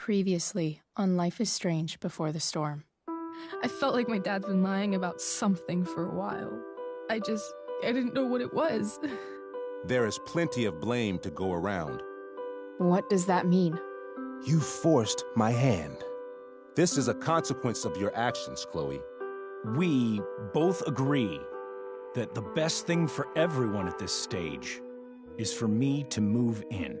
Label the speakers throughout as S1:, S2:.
S1: Previously on Life is Strange Before the Storm.
S2: I felt like my dad's been lying about something for a while. I didn't know what it was.
S3: There is plenty of blame to go around.
S1: What does that mean?
S3: You forced my hand. This is a consequence of your actions, Chloe.
S4: We both agree that the best thing for everyone at this stage is for me to move in.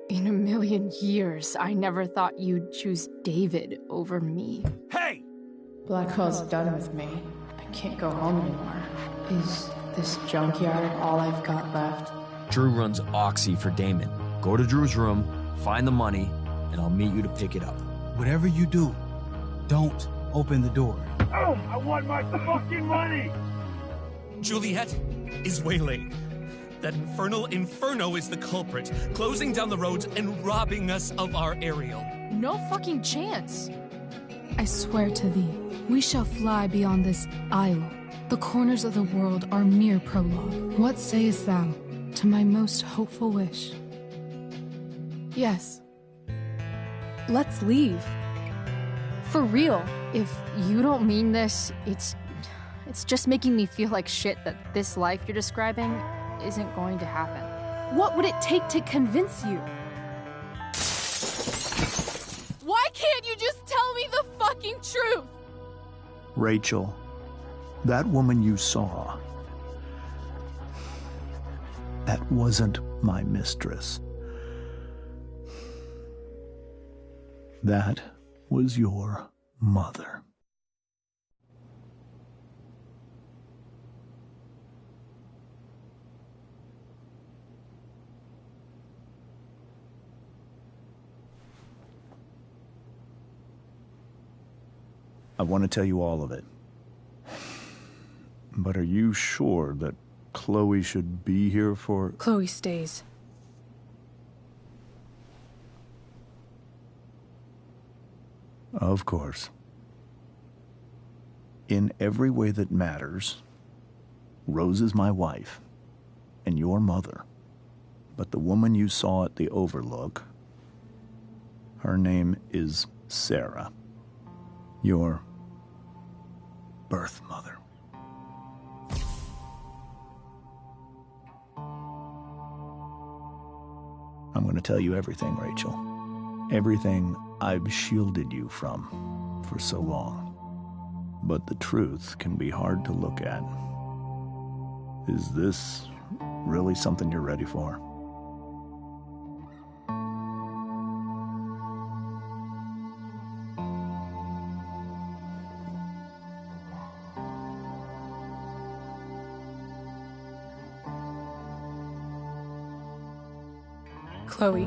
S1: In a million years, I never thought you'd choose David over me.
S4: Hey!
S1: Blackwell's done with me. I can't go home anymore. Is this junkyard all I've got left?
S5: Drew runs Oxy for Damon. Go to Drew's room, find the money, and I'll meet you to pick it up.
S6: Whatever you do, don't open the door.
S7: Oh, I want my fucking money!
S8: Juliet is waylaid. That infernal Inferno is the culprit, closing down the roads and robbing us of our Ariel.
S2: No fucking chance.
S9: I swear to thee, we shall fly beyond this isle. The corners of the world are mere prologue. What sayest thou to my most hopeful wish?
S1: Yes. Let's leave. For real. If you don't mean this, it's just making me feel like shit that this life you're describing isn't going to happen.
S9: What would it take to convince you?
S2: Why can't you just tell me the fucking truth?
S10: Rachel, that woman you saw, that wasn't my mistress. That was your mother. I want to tell you all of it. But are you sure that Chloe should be here for...
S9: Chloe stays.
S10: Of course. In every way that matters, Rose is my wife and your mother. But the woman you saw at the Overlook, her name is Sarah. Your birth mother. I'm going to tell you everything, Rachel. Everything I've shielded you from for so long. But the truth can be hard to look at. Is this really something you're ready for?
S9: Chloe.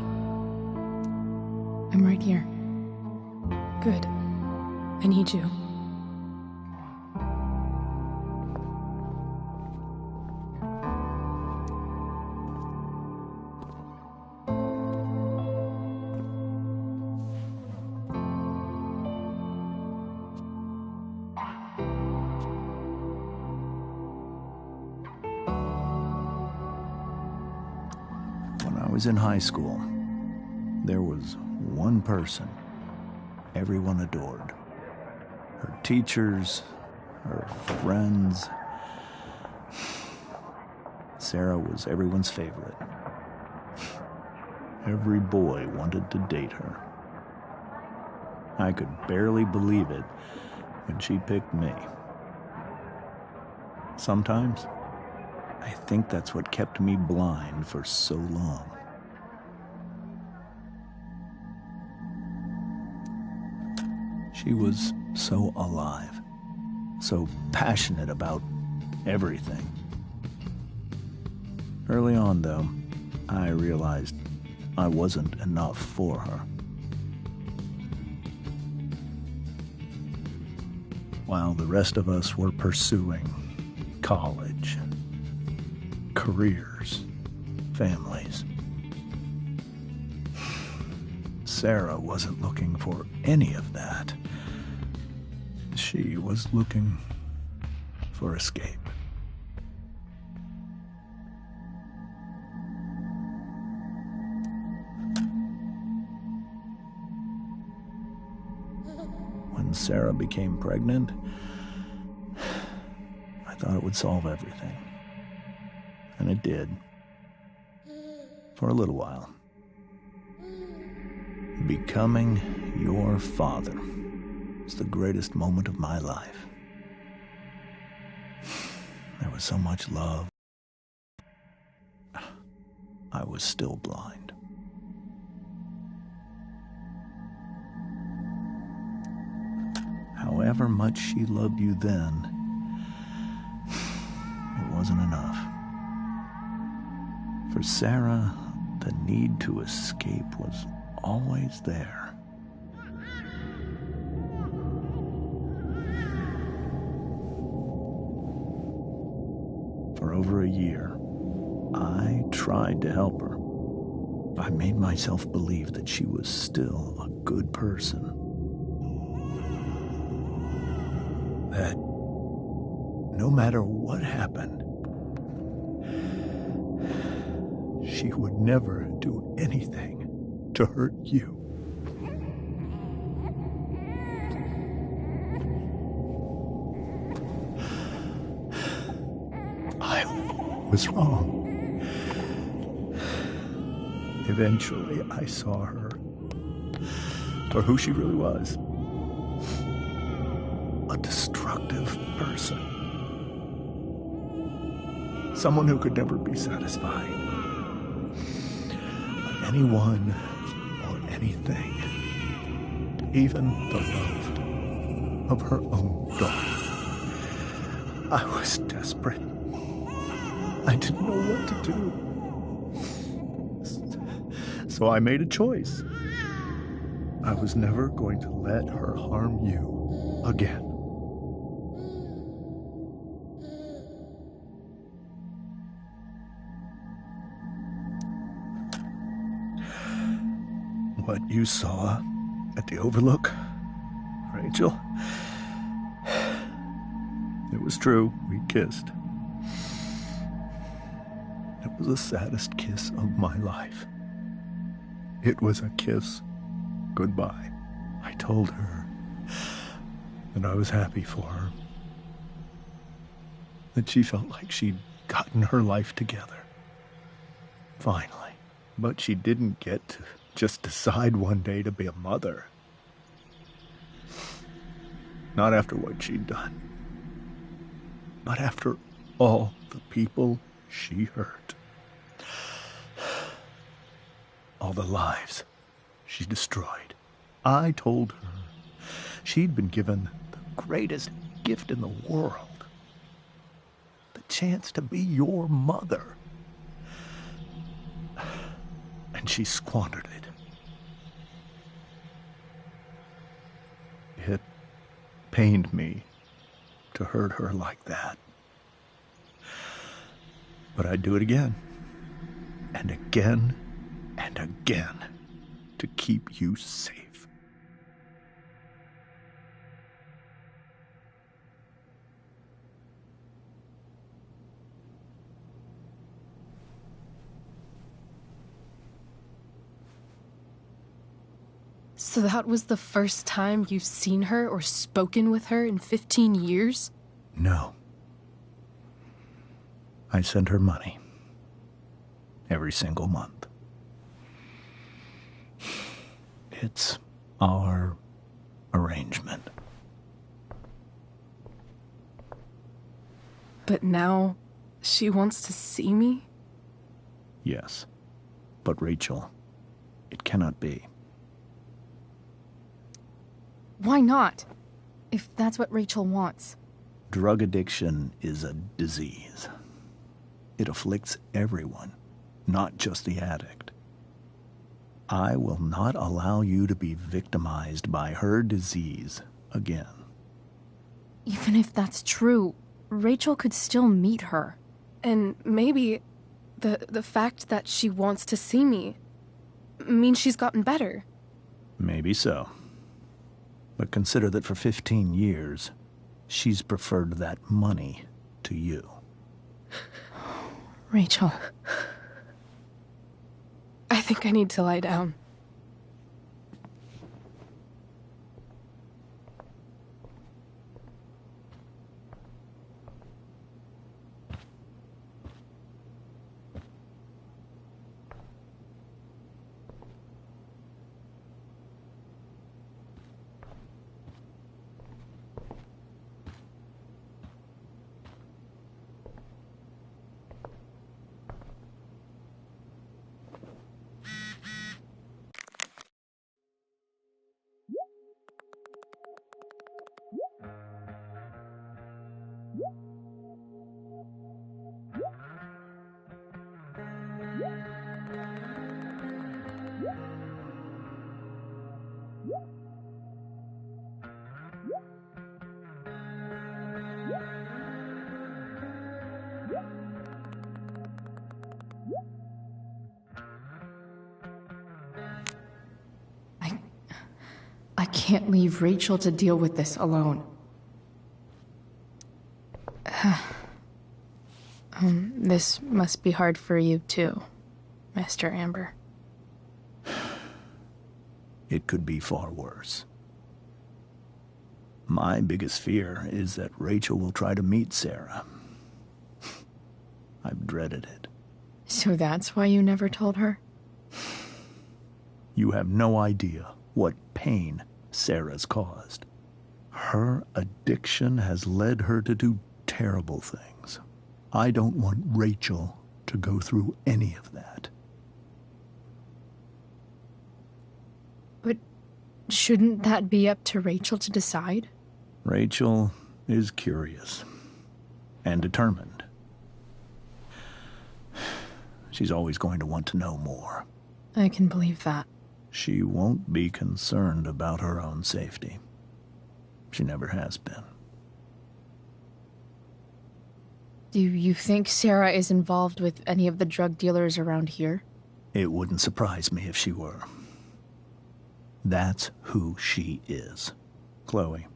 S9: I'm right here. Good. I need you.
S10: When I was in high school, there was one person everyone adored. Her teachers, her friends. Sarah was everyone's favorite. Every boy wanted to date her. I could barely believe it when she picked me. Sometimes, I think that's what kept me blind for so long. She was so alive, so passionate about everything. Early on, though, I realized I wasn't enough for her. While the rest of us were pursuing college, careers, families, Sarah wasn't looking for any of that. She was looking for escape. when Sarah became pregnant, I thought it would solve everything. And it did. For a little while. Becoming your father was the greatest moment of my life. There was so much love. I was still blind. However much she loved you then, it wasn't enough. For Sarah, the need to escape was always there. For over a year, I tried to help her. I made myself believe that she was still a good person. That no matter what happened, she would never do anything to hurt you. I was wrong. Eventually, I saw her for who she really was. A destructive person. Someone who could never be satisfied by anyone or anything. Even the love of her own daughter. I was desperate. I didn't know what to do. So I made a choice. I was never going to let her harm you again. What you saw at the Overlook, Rachel, it was true. We kissed. It was the saddest kiss of my life. It was a kiss goodbye. I told her that I was happy for her. That she felt like she'd gotten her life together. Finally. But she didn't get to just decide one day to be a mother. Not after what she'd done. Not after all the people she hurt. All the lives she destroyed. I told her she'd been given the greatest gift in the world. The chance to be your mother. And she squandered it. It pained me to hurt her like that. But I'd do it again. And again. And again, to keep you safe.
S9: So that was the first time you've seen her or spoken with her in 15 years?
S10: No. I sent her money. Every single month. It's our arrangement.
S9: But now she wants to see me?
S10: Yes. But Rachel, it cannot be.
S1: Why not? If that's what Rachel wants.
S10: Drug addiction is a disease. It afflicts everyone, not just the addict. I will not allow you to be victimized by her disease again.
S1: Even if that's true, Rachel could still meet her.
S9: And maybe the fact that she wants to see me means she's gotten better.
S10: Maybe so. But consider that for 15 years, she's preferred that money to you.
S1: Rachel.
S9: I think I need to lie down.
S1: I can't leave Rachel to deal with this alone. This must be hard for you too, Master Amber.
S10: It could be far worse. My biggest fear is that Rachel will try to meet Sarah. I've dreaded it.
S1: So that's why you never told her?
S10: You have no idea what pain Sarah's caused. Her addiction has led her to do terrible things. I don't want Rachel to go through any of that.
S1: But shouldn't that be up to Rachel to decide?
S10: Rachel is curious and determined. She's always going to want to know more.
S1: I can believe that.
S10: She won't be concerned about her own safety. She never has been.
S1: Do you think Sarah is involved with any of the drug dealers around here?
S10: It wouldn't surprise me if she were. That's who she is. Chloe,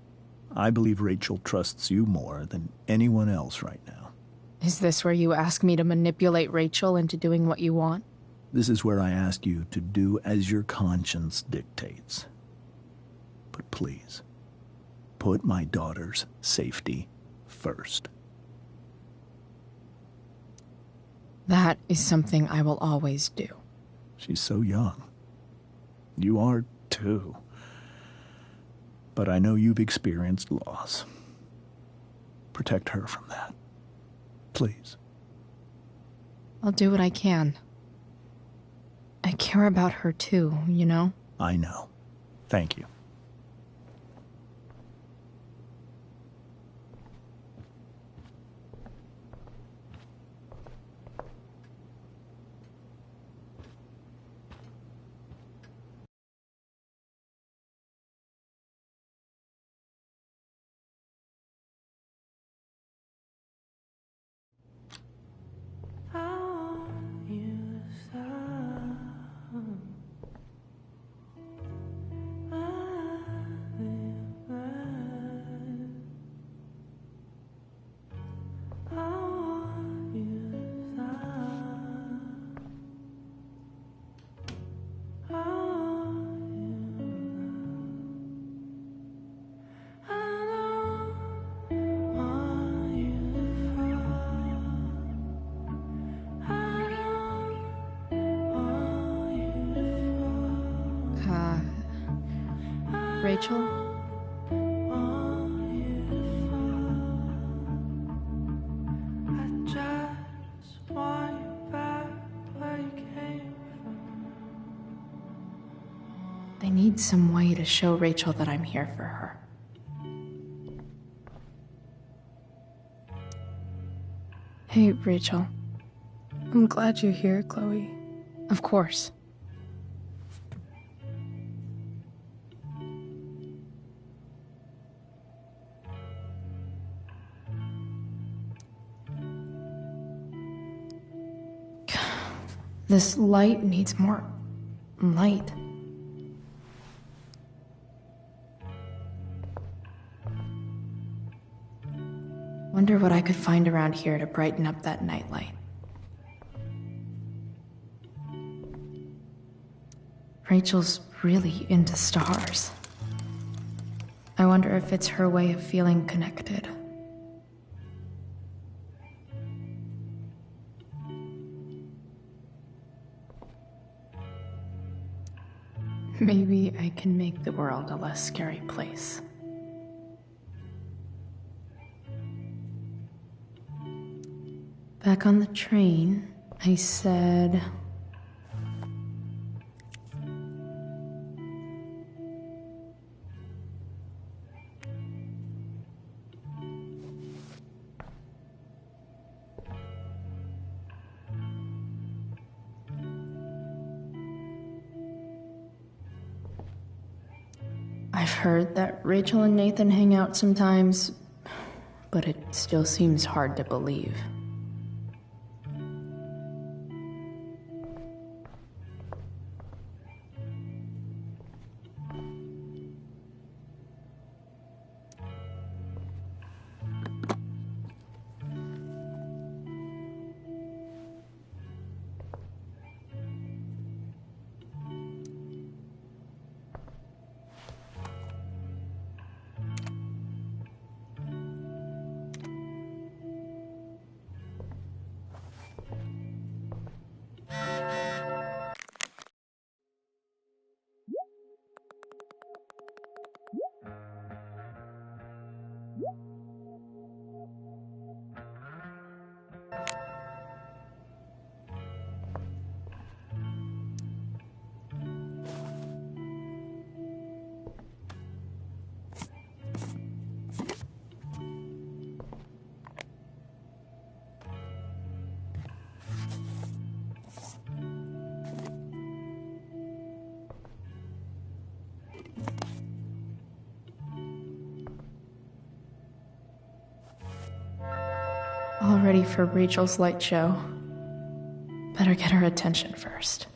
S10: I believe Rachel trusts you more than anyone else right now.
S1: Is this where you ask me to manipulate Rachel into doing what you want?
S10: This is where I ask you to do as your conscience dictates. But please, put my daughter's safety first.
S1: That is something I will always do.
S10: She's so young. You are too. But I know you've experienced loss. Protect her from that. Please.
S1: I'll do what I can. I care about her too, you know?
S10: I know. Thank you.
S1: Rachel? I need some way to show Rachel that I'm here for her. Hey, Rachel.
S2: I'm glad you're here, Chloe.
S1: Of course. This light needs more light. Wonder what I could find around here to brighten up that nightlight. Rachel's really into stars. I wonder if it's her way of feeling connected. Maybe I can make the world a less scary place. Back on the train, I said... I've heard that Rachel and Nathan hang out sometimes, but it still seems hard to believe. ready for Rachel's light show. Better get her attention first.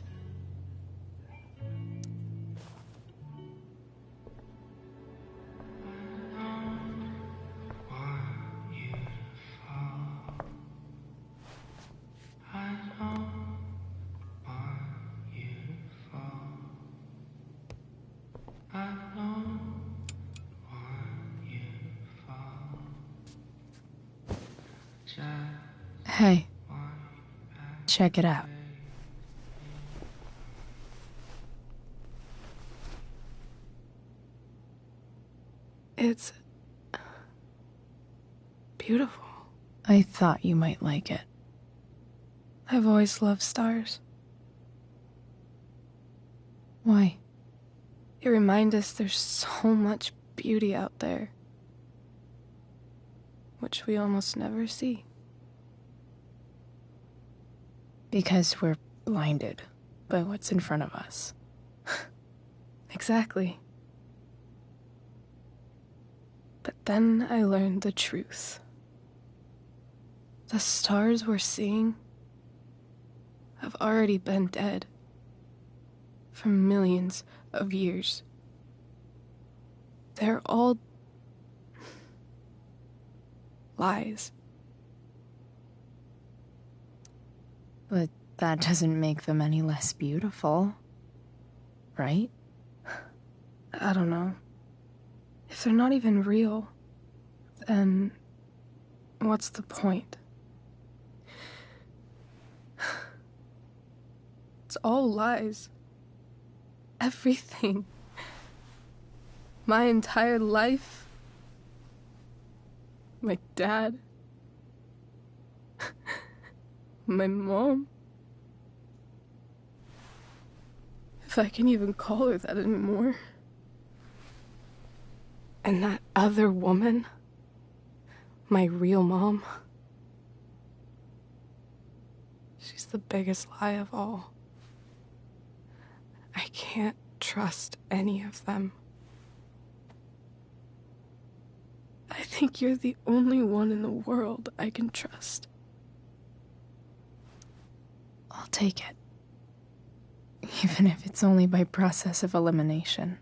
S1: Hey, check it out.
S2: It's beautiful.
S1: I thought you might like it.
S2: I've always loved stars.
S1: Why?
S2: They remind us there's so much beauty out there, which we almost never see.
S1: Because we're blinded by what's in front of us.
S2: Exactly. But then I learned the truth. The stars we're seeing have already been dead for millions of years. They're all lies.
S1: But that doesn't make them any less beautiful, right?
S2: I don't know. If they're not even real, then what's the point? It's all lies. Everything. My entire life. My dad. My mom. If I can even call her that anymore. And that other woman, my real mom, she's the biggest lie of all. I can't trust any of them. I think you're the only one in the world I can trust.
S1: I'll take it. Even if it's only by process of elimination.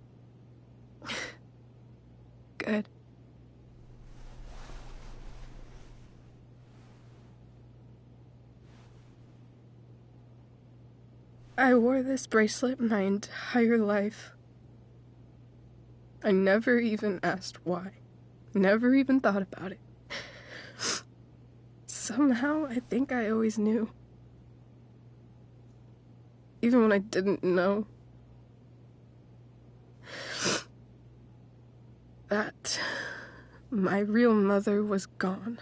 S2: Good. I wore this bracelet my entire life. I never even asked why. Never even thought about it. Somehow, I think I always knew. Even when I didn't know. That my real mother was gone.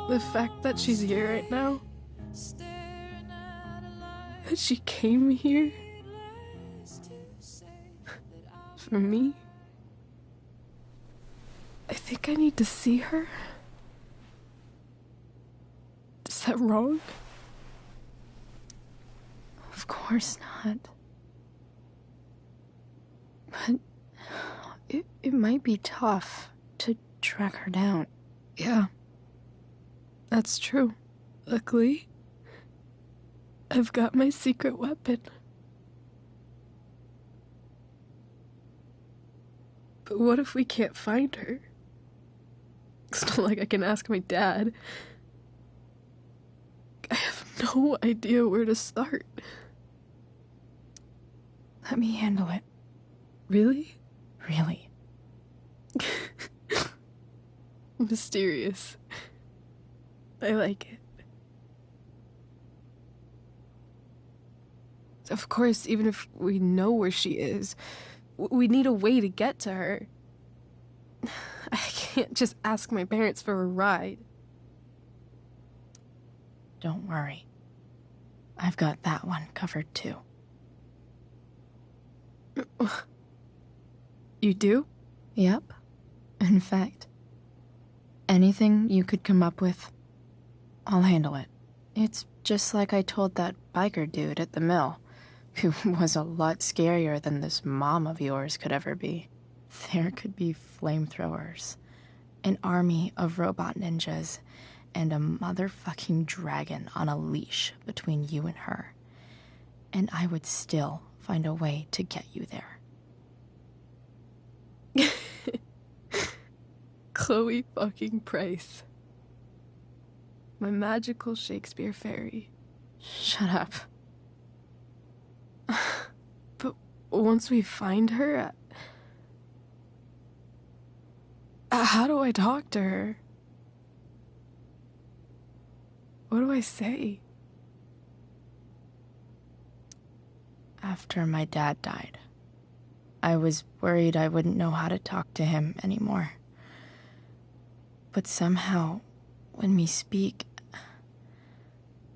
S2: The fact that she's here right now, that she came here for me, I think I need to see her. Is that wrong?
S1: Of course not. But it might be tough to track her down.
S2: Yeah. That's true. Luckily, I've got my secret weapon. But what if we can't find her? It's not like I can ask my dad. I have no idea where to start.
S1: Let me handle it.
S2: Really?
S1: Really.
S2: Mysterious. I like it. Of course, even if we know where she is, We need a way to get to her. I can't just ask my parents for a ride.
S1: Don't worry. I've got that one covered too.
S2: You do?
S1: Yep. In fact, anything you could come up with, I'll handle it. It's just like I told that biker dude at the mill, who was a lot scarier than this mom of yours could ever be. There could be flamethrowers, an army of robot ninjas, and a motherfucking dragon on a leash between you and her. And I would still find a way to get you there.
S2: Chloe fucking Price. My magical Shakespeare fairy.
S1: Shut up.
S2: But once we find her, how do I talk to her? What do I say?
S1: After my dad died, I was worried I wouldn't know how to talk to him anymore. But somehow, when we speak,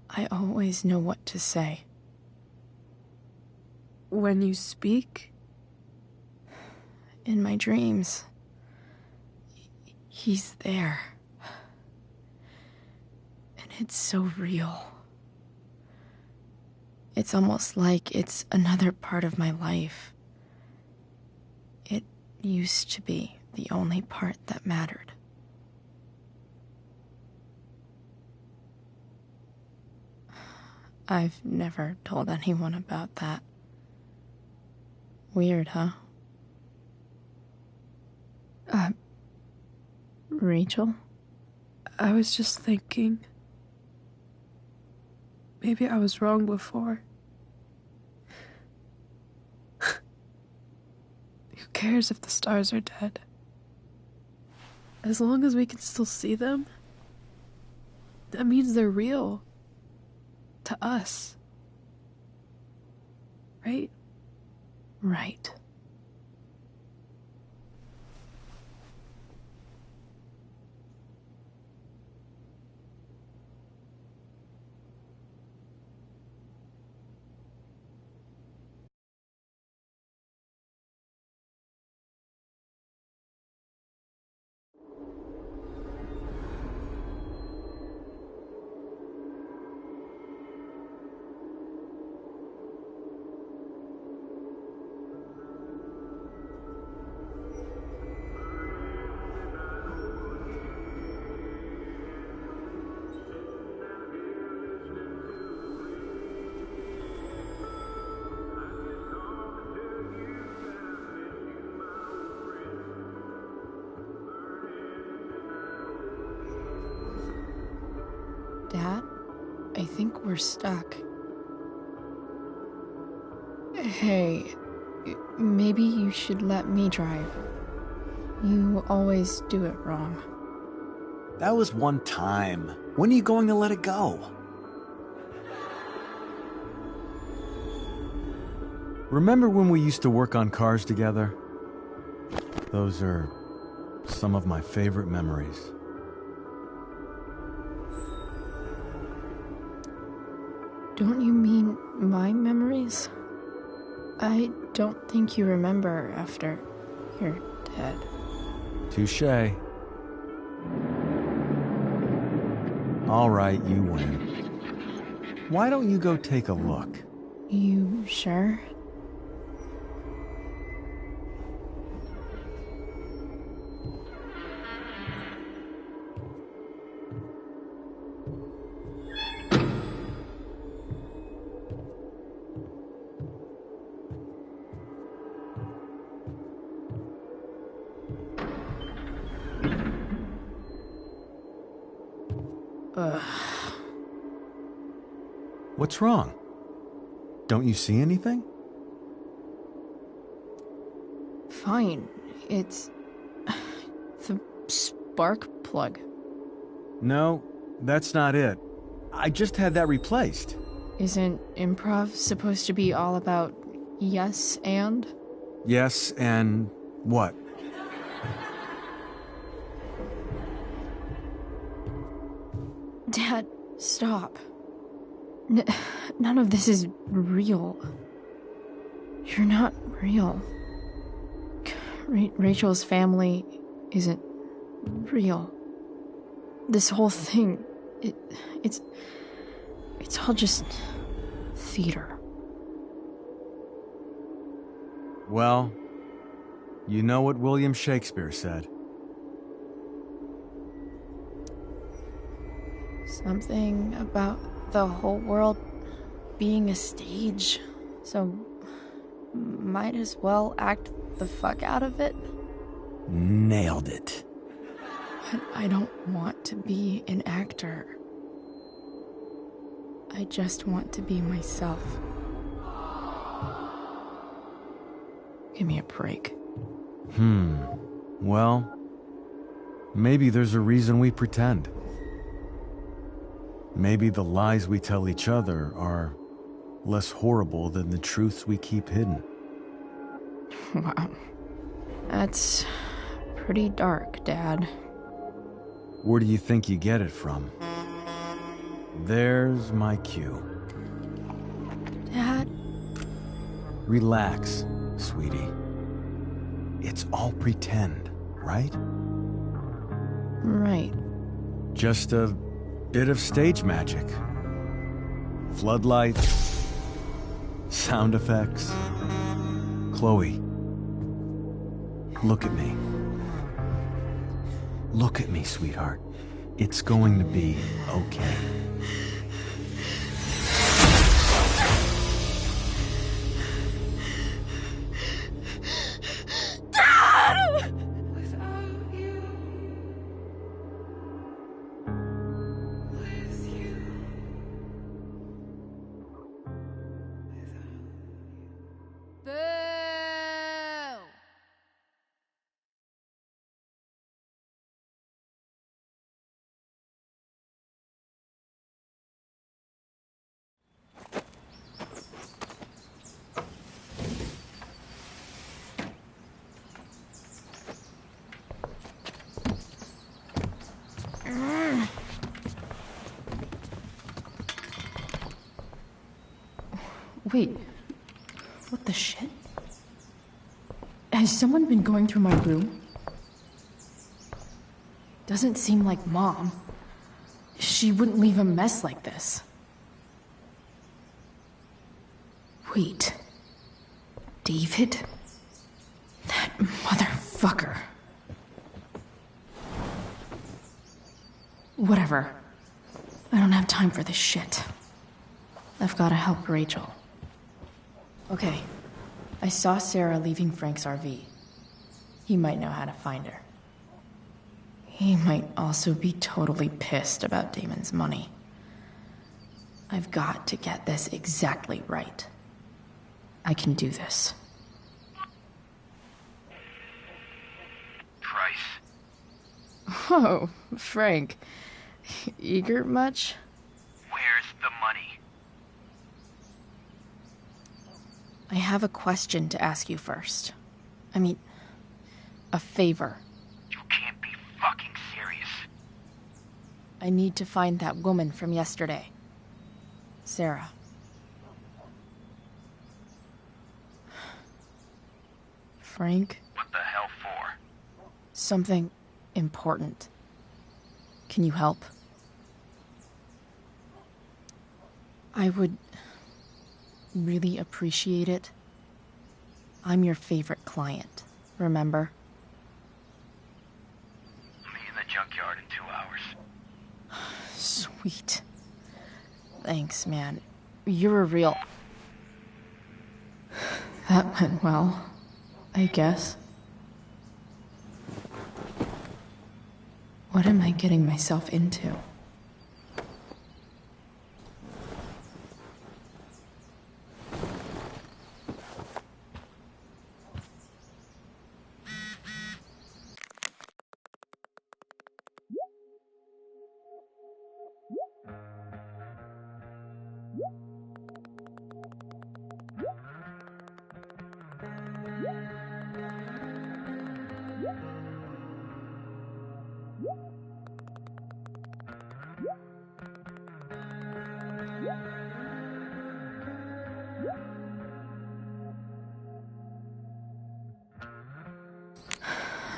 S1: I always know what to say.
S2: When you speak?
S1: In my dreams. He's there. And it's so real. It's almost like it's another part of my life. It used to be the only part that mattered. I've never told anyone about that. Weird, huh? Rachel?
S2: I was just thinking. Maybe I was wrong before. Who cares if the stars are dead? As long as we can still see them, that means they're real. To us. Right?
S1: Right. Dad, I think we're stuck. Hey, maybe you should let me drive. You always do it wrong.
S11: That was one time. When are you going to let it go?
S12: Remember when we used to work on cars together? Those are some of my favorite memories.
S1: Don't you mean my memories? I don't think you remember after you're dead.
S12: Touché. All right, you win. Why don't you go take a look?
S1: You sure?
S12: What's wrong? Don't you see anything?
S1: Fine. It's the spark plug.
S12: No, that's not it. I just had that replaced.
S1: Isn't improv supposed to be all about yes and?
S12: Yes, and what?
S1: Dad, stop. None of this is real. You're not real. Rachel's family isn't real. This whole thing, it's all just theater.
S12: Well, you know what William Shakespeare said.
S1: Something about the whole world being a stage, so might as well act the fuck out of it.
S12: Nailed it.
S1: But I don't want to be an actor. I just want to be myself. Give me a break.
S12: Well, maybe there's a reason we pretend. Maybe the lies we tell each other are less horrible than the truths we keep hidden.
S1: Wow. That's pretty dark, Dad.
S12: Where do you think you get it from? There's my cue.
S1: Dad?
S12: Relax, sweetie. It's all pretend, right?
S1: Right.
S12: Just a bit of stage magic. Floodlights, sound effects. Chloe, look at me. Look at me, sweetheart. It's going to be okay.
S1: Wait, what the shit? Has someone been going through my room? Doesn't seem like Mom. She wouldn't leave a mess like this. Wait. David? That motherfucker. Whatever. I don't have time for this shit. I've gotta help Rachel. Okay. I saw Sarah leaving Frank's RV. He might know how to find her. He might also be totally pissed about Damon's money. I've got to get this exactly right. I can do this.
S13: Price.
S1: Oh, Frank. Eager much?
S13: Where's the money?
S1: I have a question to ask you first. I mean, a favor.
S13: You can't be fucking serious.
S1: I need to find that woman from yesterday. Sarah. Frank?
S13: What the hell for?
S1: Something important. Can you help? I would really appreciate it. I'm your favorite client, remember?
S13: Meet in the junkyard in 2 hours.
S1: Sweet. Thanks, man. You're a real... That went well, I guess. What am I getting myself into?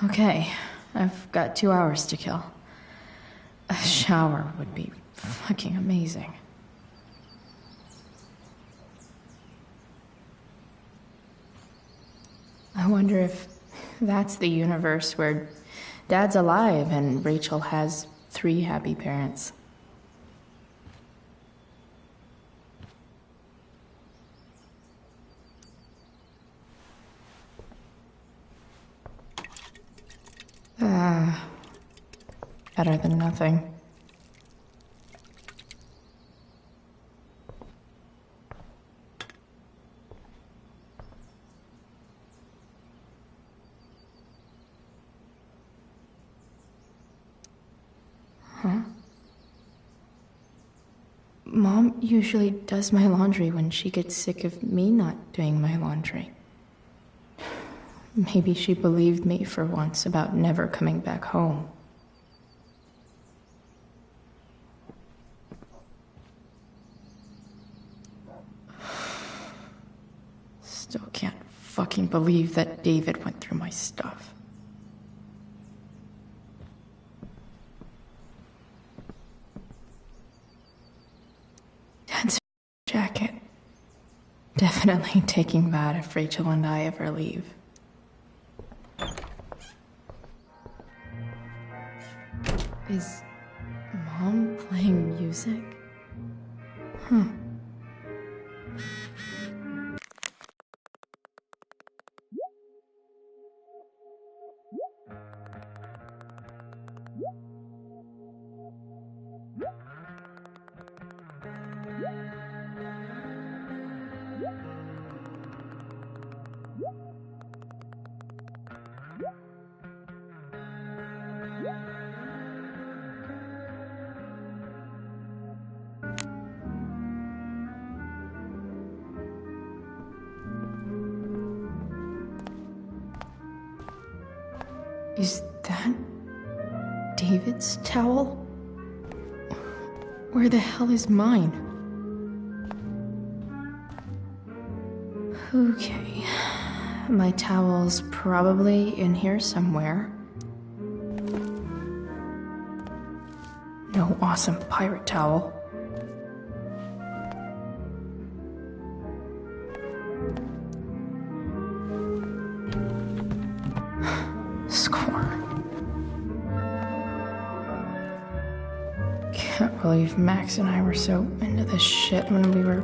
S1: Okay, I've got 2 hours to kill. A shower would be fucking amazing. I wonder if that's the universe where Dad's alive and Rachel has 3 happy parents. Better than nothing. Huh? Mom usually does my laundry when she gets sick of me not doing my laundry. Maybe she believed me for once about never coming back home. Still can't fucking believe that David went through my stuff. Dad's jacket. Definitely taking that if Rachel and I ever leave. Is Mom playing music? Huh. Is that David's towel? Where the hell is mine? Okay, my towel's probably in here somewhere. No awesome pirate towel. Can't believe Max and I were so into this shit when we were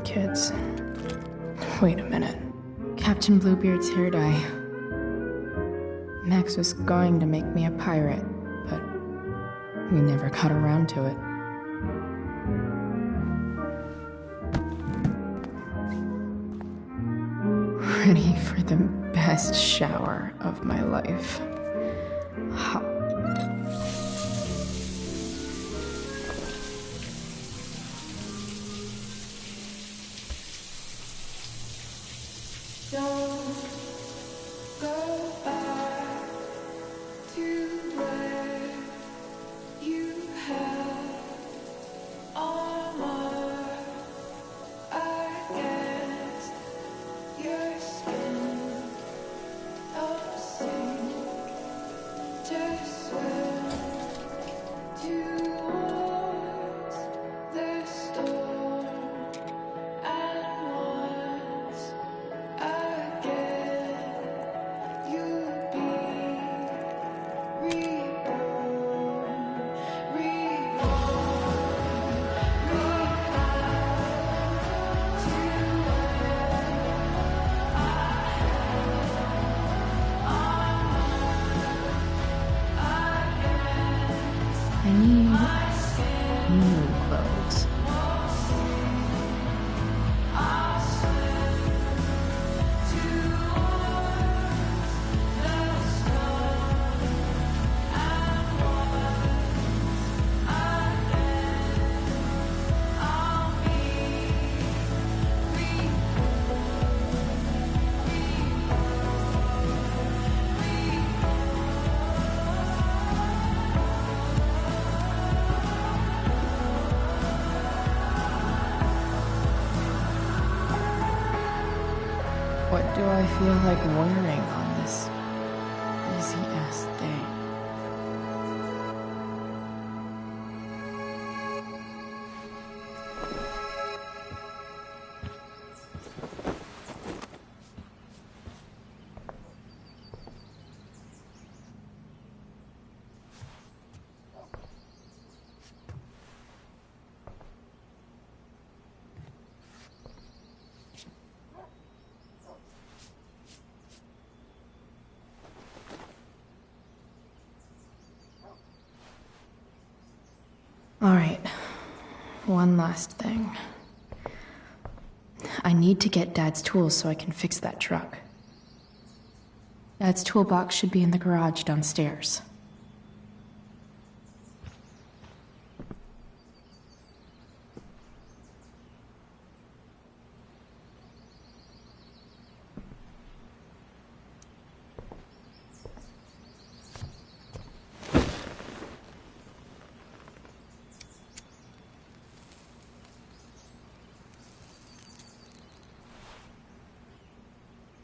S1: kids. Wait a minute. Captain Bluebeard's hair dye. Max was going to make me a pirate, but we never got around to it. Ready for the best shower of my life. I need new clothes. What do I feel like wearing on this busy Alright, one last thing. I need to get Dad's tools so I can fix that truck. Dad's toolbox should be in the garage downstairs.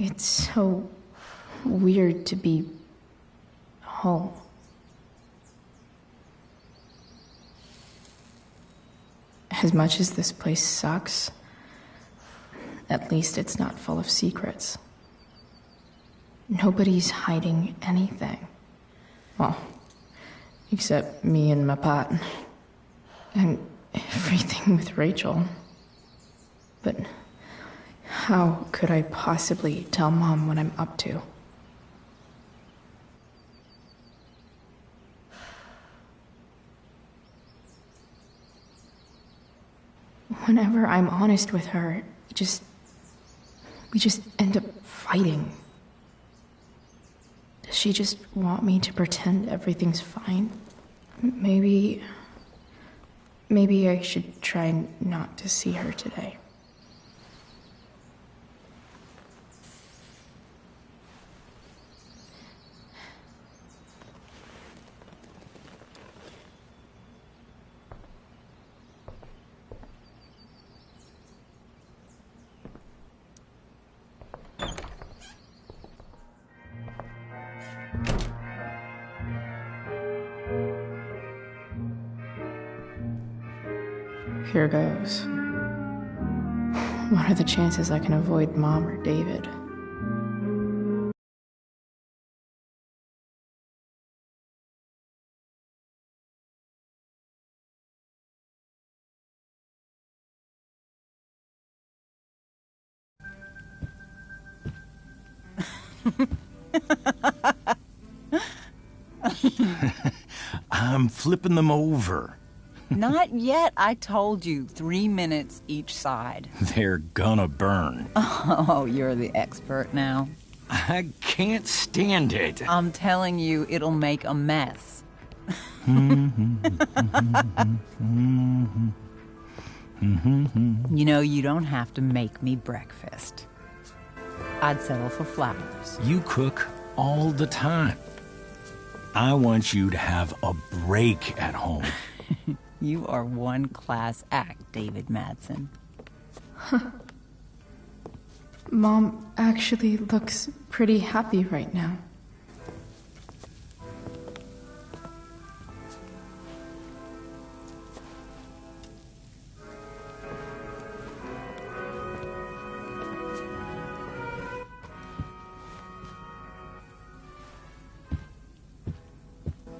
S1: It's so weird to be home. As much as this place sucks, at least it's not full of secrets. Nobody's hiding anything. Well, except me and Mapat. And everything with Rachel. But how could I possibly tell Mom what I'm up to? Whenever I'm honest with her, we just end up fighting. Does she just want me to pretend everything's fine? Maybe I should try not to see her today. Here goes. What are the chances I can avoid Mom or David?
S4: I'm flipping them over.
S14: Not yet. I told you, 3 minutes each side.
S4: They're gonna burn.
S14: Oh, you're the expert now.
S4: I can't stand it.
S14: I'm telling you, it'll make a mess. You know, you don't have to make me breakfast. I'd settle for flowers.
S4: You cook all the time. I want you to have a break at home.
S14: You are one class act, David Madsen.
S1: Mom actually looks pretty happy right now.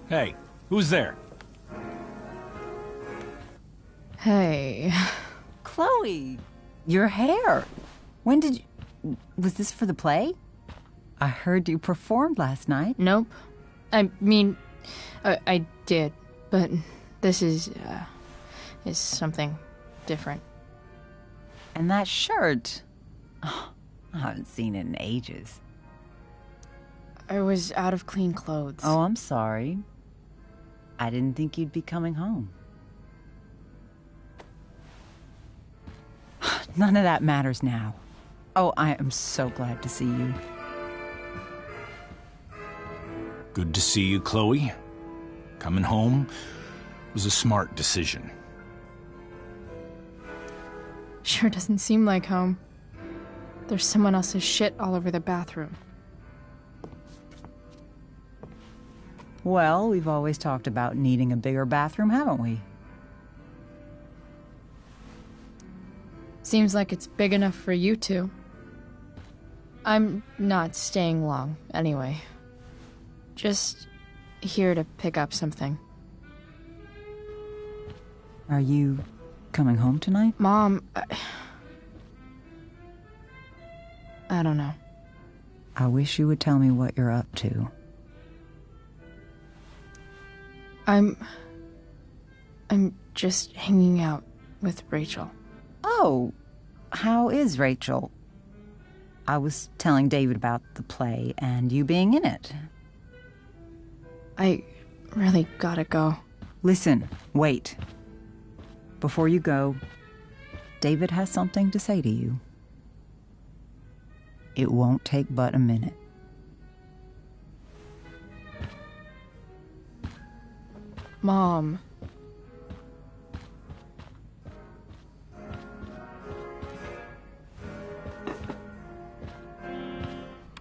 S4: Hey, who's there?
S1: Hey.
S14: Chloe, your hair. When did you... Was this for the play? I heard you performed last night.
S1: Nope. I mean, I did, but this is something different.
S14: And that shirt... Oh, I haven't seen it in ages.
S1: I was out of clean clothes.
S14: Oh, I'm sorry. I didn't think you'd be coming home. None of that matters now. Oh, I am so glad to see you.
S4: Good to see you, Chloe. Coming home was a smart decision.
S1: Sure doesn't seem like home. There's someone else's shit all over the bathroom.
S14: Well, we've always talked about needing a bigger bathroom, haven't we?
S1: Seems like it's big enough for you two. I'm not staying long, anyway. Just here to pick up something.
S14: Are you coming home tonight?
S1: Mom, I don't know.
S14: I wish you would tell me what you're up
S1: I'm just hanging out with Rachel.
S14: Oh, how is Rachel? I was telling David about the play and you being in it.
S1: I really gotta go.
S14: Listen, wait. Before you go, David has something to say to you. It won't take but a minute.
S1: Mom.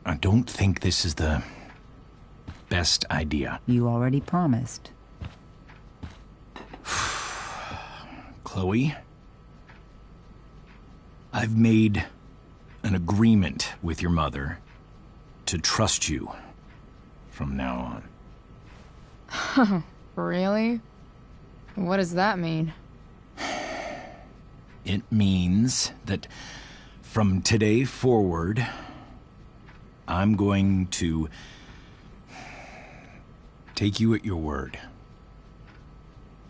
S4: I don't think this is the best idea.
S14: You already promised.
S4: Chloe, I've made an agreement with your mother to trust you from now
S1: on. Really? What does that mean?
S4: It means that from today forward, I'm going to take you at your word.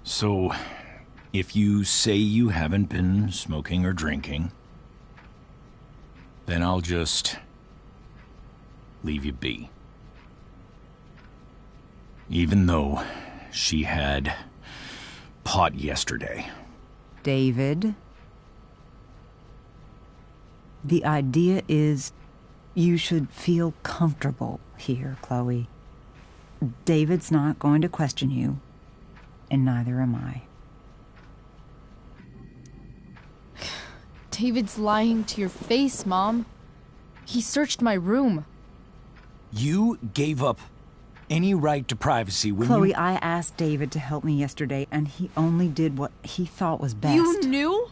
S4: So, if you say you haven't been smoking or drinking, then I'll just leave you be. Even though she had pot yesterday.
S14: David, the idea is you should feel comfortable here, Chloe. David's not going to question you, and neither am I.
S1: David's lying to your face, Mom. He searched my room.
S4: You gave up any right to privacy when
S14: Chloe, I asked David to help me yesterday, and he only did what he thought was best.
S1: You knew?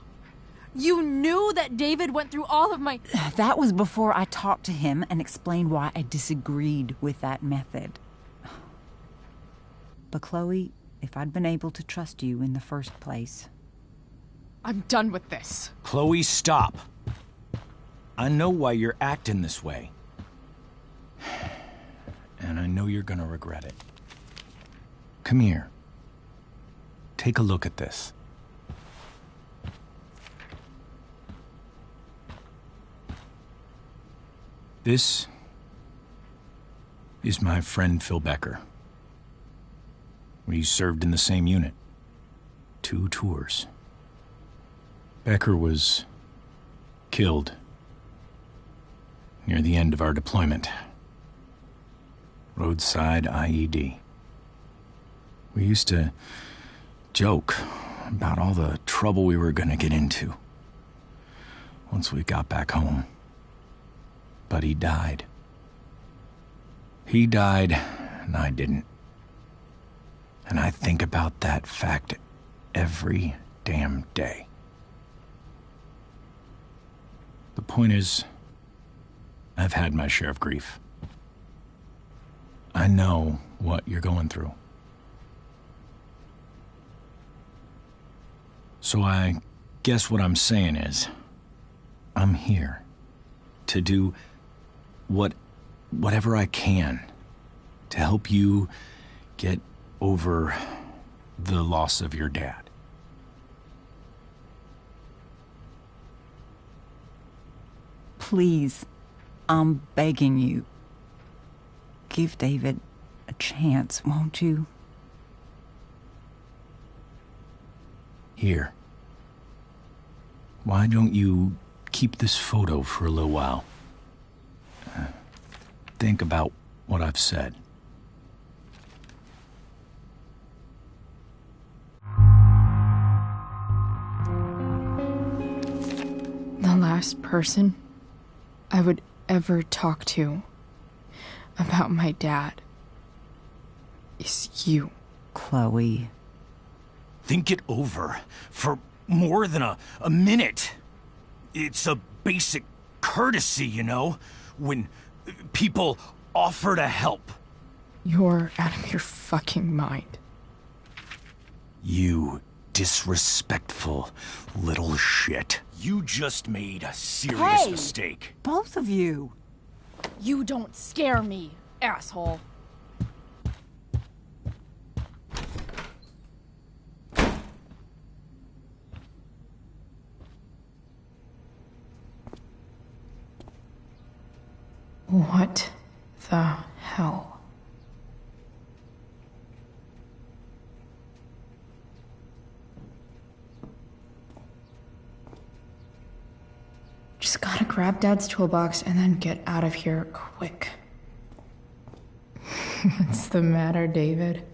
S1: You knew that David went through all of my...
S14: That was before I talked to him and explained why I disagreed with that method. But Chloe, if I'd been able to trust you in the first place...
S1: I'm done with this.
S4: Chloe, stop. I know why you're acting this way. And I know you're gonna regret it. Come here. Take a look at this. This is my friend Phil Becker. We served in the same unit. 2 tours. Becker was killed near the end of our deployment. Roadside IED. We used to joke about all the trouble we were gonna get into once we got back home. But he died. He died, and I didn't. And I think about that fact every damn day. The point is, I've had my share of grief. I know what you're going through. So I guess what I'm saying is, I'm here to do whatever I can to help you get over the loss of your dad.
S14: Please, I'm begging you. Give David a chance, won't you?
S4: Here. Why don't you keep this photo for a little while? Think about what I've said.
S1: The last person I would ever talk to about my dad is you.
S14: Chloe.
S4: Think it over for more than a minute. It's a basic courtesy, you know, when people offer to help.
S1: You're out of your fucking mind.
S4: You disrespectful little shit. You just made a serious mistake.
S14: Both of you.
S1: You don't scare me, asshole.
S9: What the hell? Just gotta grab Dad's toolbox and then get out of here quick. What's the matter, David?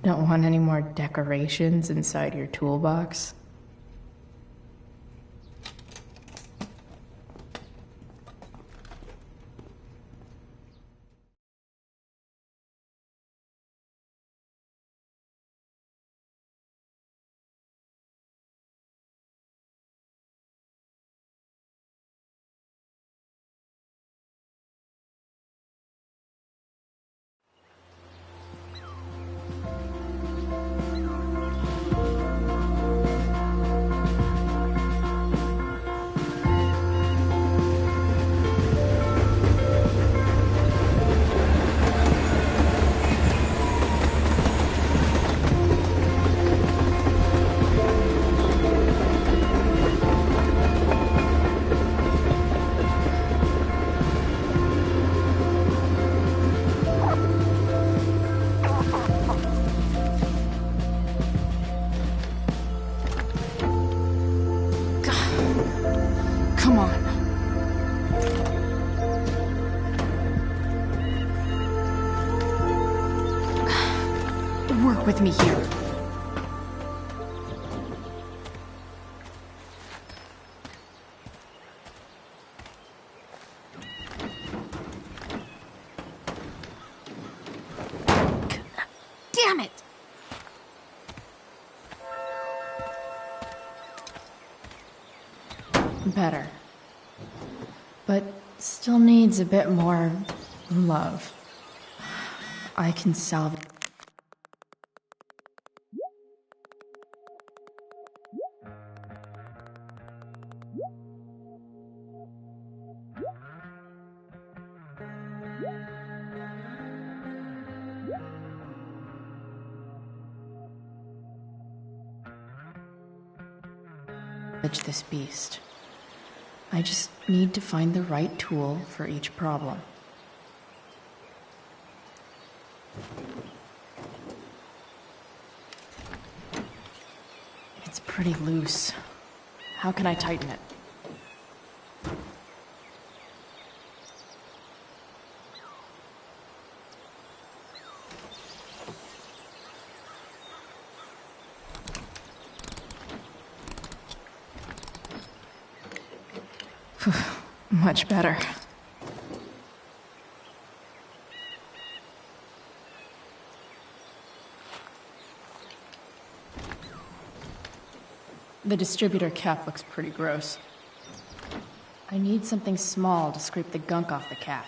S9: Don't want any more decorations inside your toolbox? Come on. Work with me here. Damn it! Better. But still needs a bit more love. I can salvage. This beast. I just need to find the right tool for each problem. It's pretty loose. How can I tighten it? Much better. The distributor cap looks pretty gross. I need something small to scrape the gunk off the cap.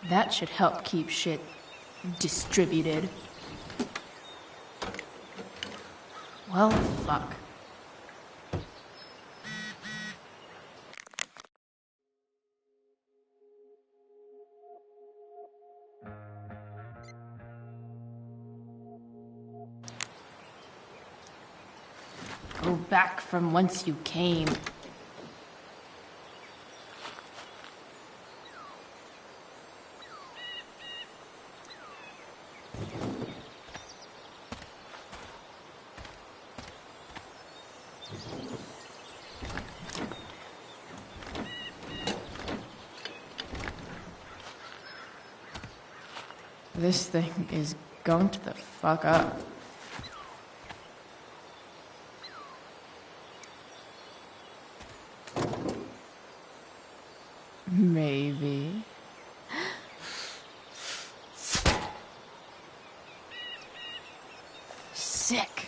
S9: That should help keep shit distributed. Well, fuck. Go back from whence you came. This thing is gunked the fuck up. Maybe. Sick.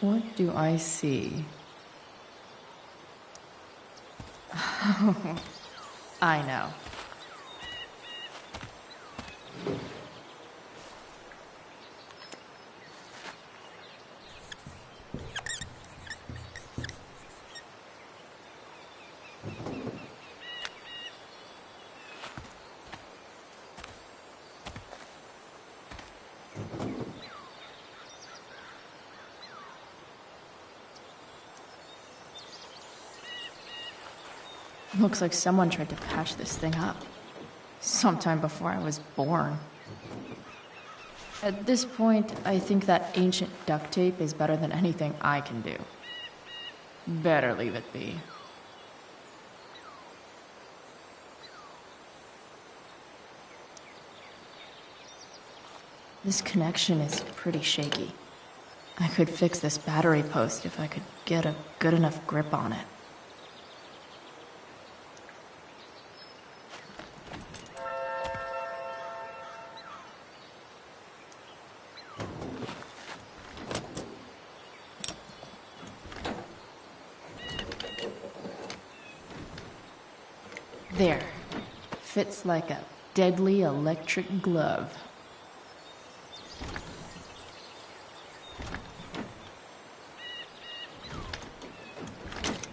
S1: What do I see? I know. Looks like someone tried to patch this thing up. Sometime before I was born. At this point, I think that ancient duct tape is better than anything I can do. Better leave it be. This connection is pretty shaky. I could fix this battery post if I could get a good enough grip on it. There. Fits like a deadly electric glove.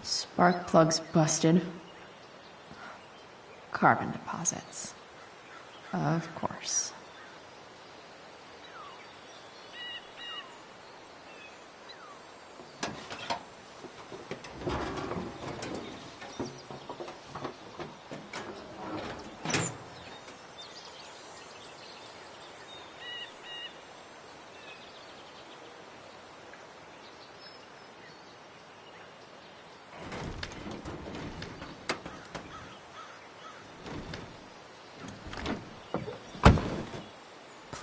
S1: Spark plug's busted. Carbon deposits. Of course.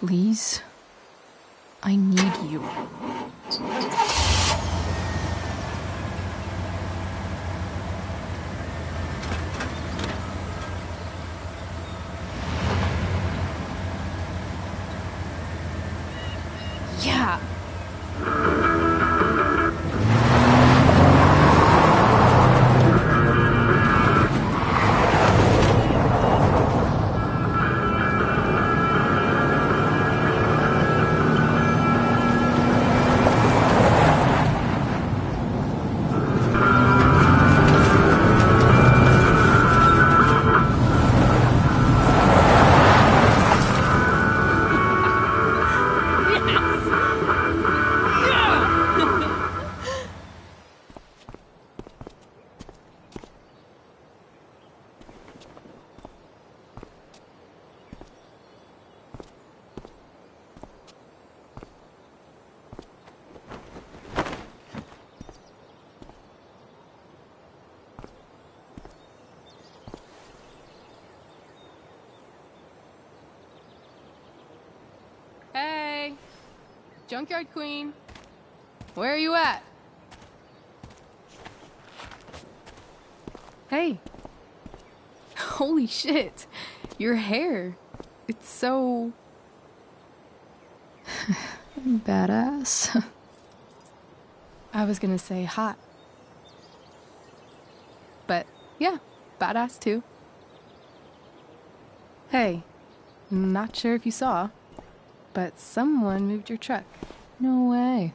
S1: Please? I need you. Yeah.
S15: Hey! Junkyard Queen! Where are you at? Hey! Holy shit! Your hair! It's so...
S1: Badass.
S15: I was gonna say hot. But, yeah, badass too. Hey, not sure if you saw, but someone moved your truck.
S1: No way.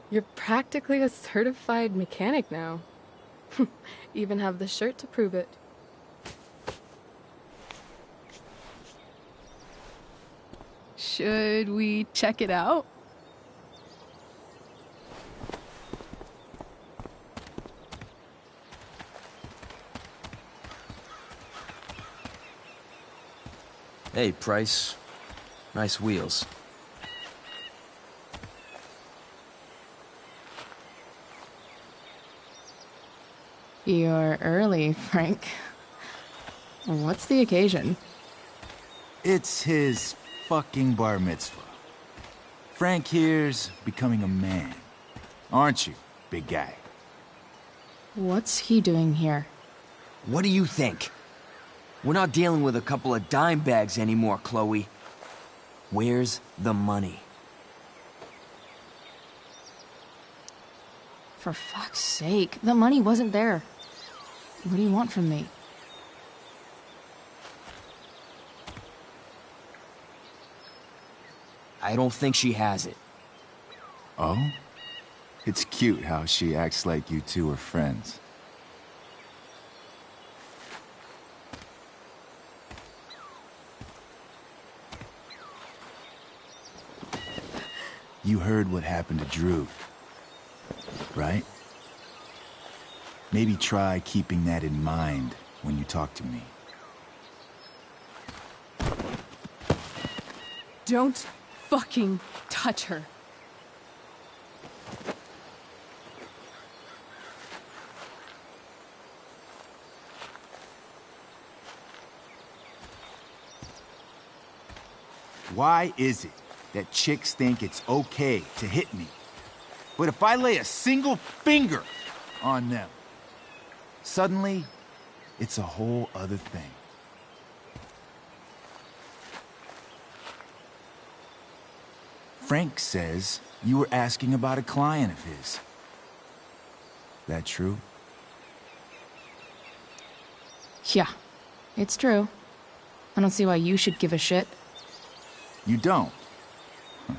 S15: You're practically a certified mechanic now. Even have the shirt to prove it. Should we check it out?
S5: Hey, Price. Nice wheels.
S1: You're early, Frank. What's the occasion?
S16: It's his fucking bar mitzvah. Frank here's becoming a man. Aren't you, big guy?
S1: What's he doing here?
S5: What do you think? We're not dealing with a couple of dime bags anymore, Chloe. Where's the money?
S1: For fuck's sake, the money wasn't there. What do you want from me?
S5: I don't think she has it.
S16: Oh? It's cute how she acts like you two are friends. You heard what happened to Drew, right? Maybe try keeping that in mind when you talk to me.
S9: Don't fucking touch her.
S16: Why is it that chicks think it's okay to hit me? But if I lay a single finger on them, suddenly, it's a whole other thing. Frank says you were asking about a client of his. That true?
S1: Yeah, it's true. I don't see why you should give a shit.
S16: You don't? Huh.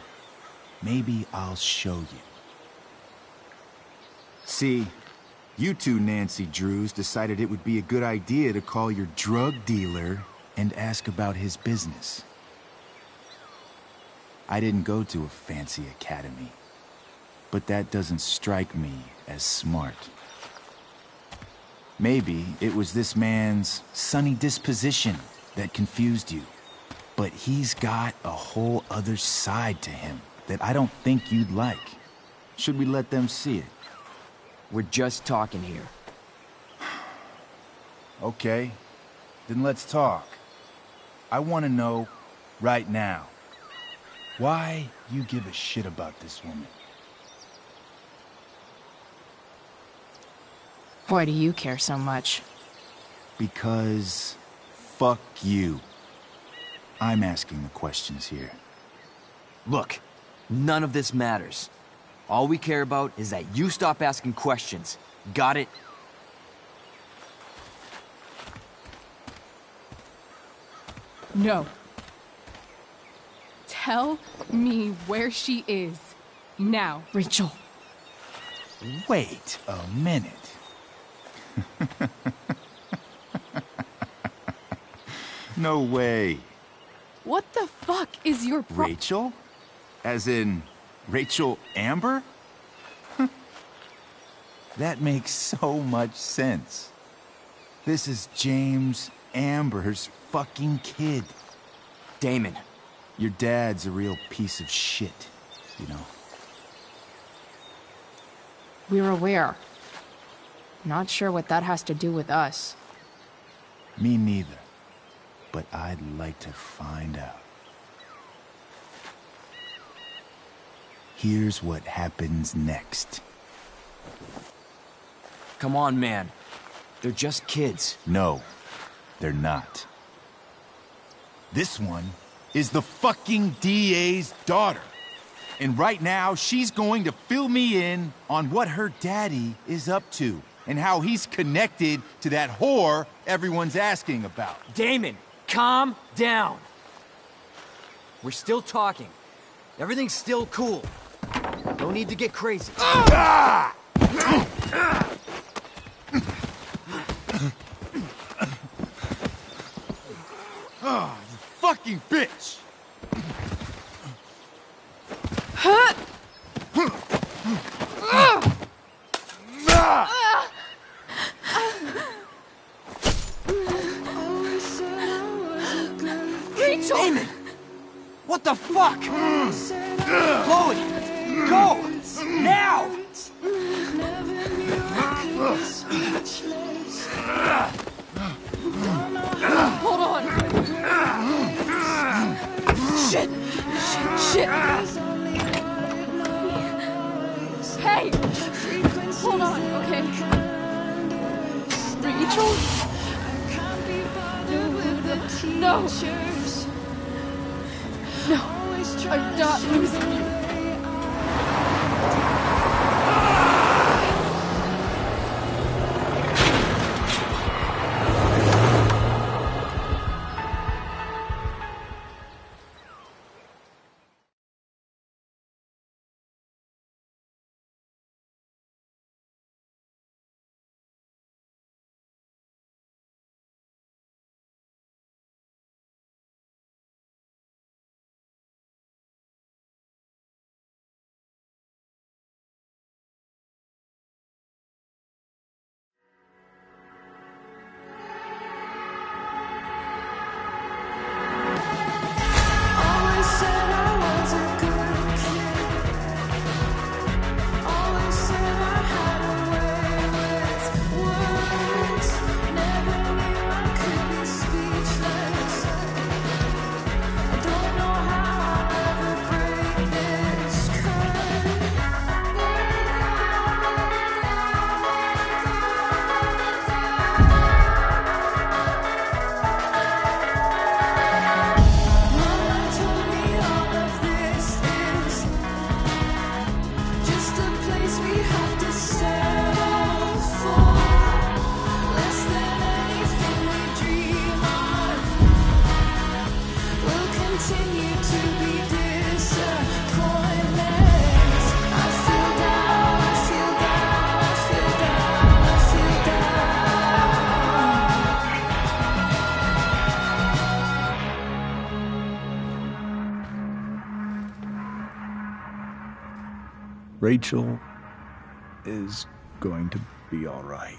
S16: Maybe I'll show you. See, you two Nancy Drews decided it would be a good idea to call your drug dealer and ask about his business. I didn't go to a fancy academy, but that doesn't strike me as smart. Maybe it was this man's sunny disposition that confused you, but he's got a whole other side to him that I don't think you'd like. Should we let them see it?
S5: We're just talking here.
S16: Okay, then let's talk. I want to know right now why you give a shit about this woman.
S1: Why do you care so much?
S16: Because fuck you. I'm asking the questions here.
S5: Look, none of this matters. All we care about is that you stop asking questions. Got it?
S9: No. Tell me where she is. Now.
S1: Rachel.
S16: Wait a minute. No way.
S9: What the fuck is your
S16: Rachel? As in, Rachel Amber? That makes so much sense. This is James Amber's fucking kid.
S5: Damon.
S16: Your dad's a real piece of shit, you know.
S1: We're aware. Not sure what that has to do with us.
S16: Me neither. But I'd like to find out. Here's what happens next.
S5: Come on, man. They're just kids.
S16: No, they're not. This one is the fucking DA's daughter. And right now, she's going to fill me in on what her daddy is up to and how he's connected to that whore everyone's asking about.
S5: Damon, calm down. We're still talking. Everything's still cool. No need to get crazy.
S16: Ah! Oh, you fucking bitch!
S5: Rachel! Damon! What the fuck? Chloe! Go! Now!
S9: Hold on. Shit. Shit. Hey! Hold on, okay? Rachel? No. No. I'm not losing you.
S10: Rachel is going to be all right.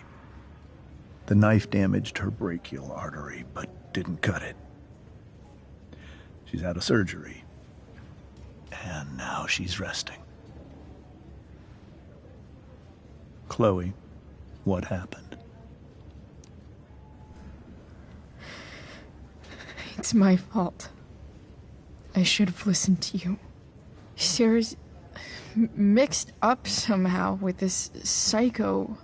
S10: The knife damaged her brachial artery, but didn't cut it. She's had a surgery, and now she's resting. Chloe, what happened?
S2: It's my fault. I should have listened to you. Sarah's mixed up somehow with this psycho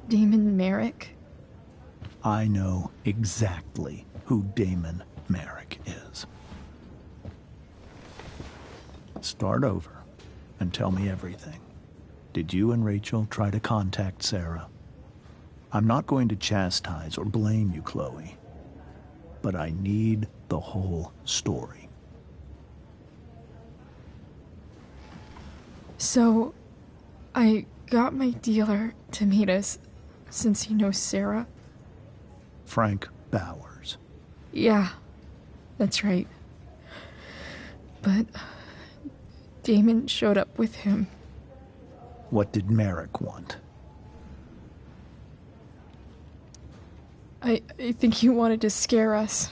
S2: Damon Merrick.
S10: I know exactly who Damon Merrick is. Start over and tell me everything. Did you and Rachel try to contact Sarah? I'm not going to chastise or blame you, Chloe, but I need the whole story.
S2: So, I got my dealer to meet us, since he knows Sarah.
S10: Frank Bowers.
S2: Yeah, that's right. But Damon showed up with him.
S10: What did Merrick want?
S2: I think he wanted to scare us,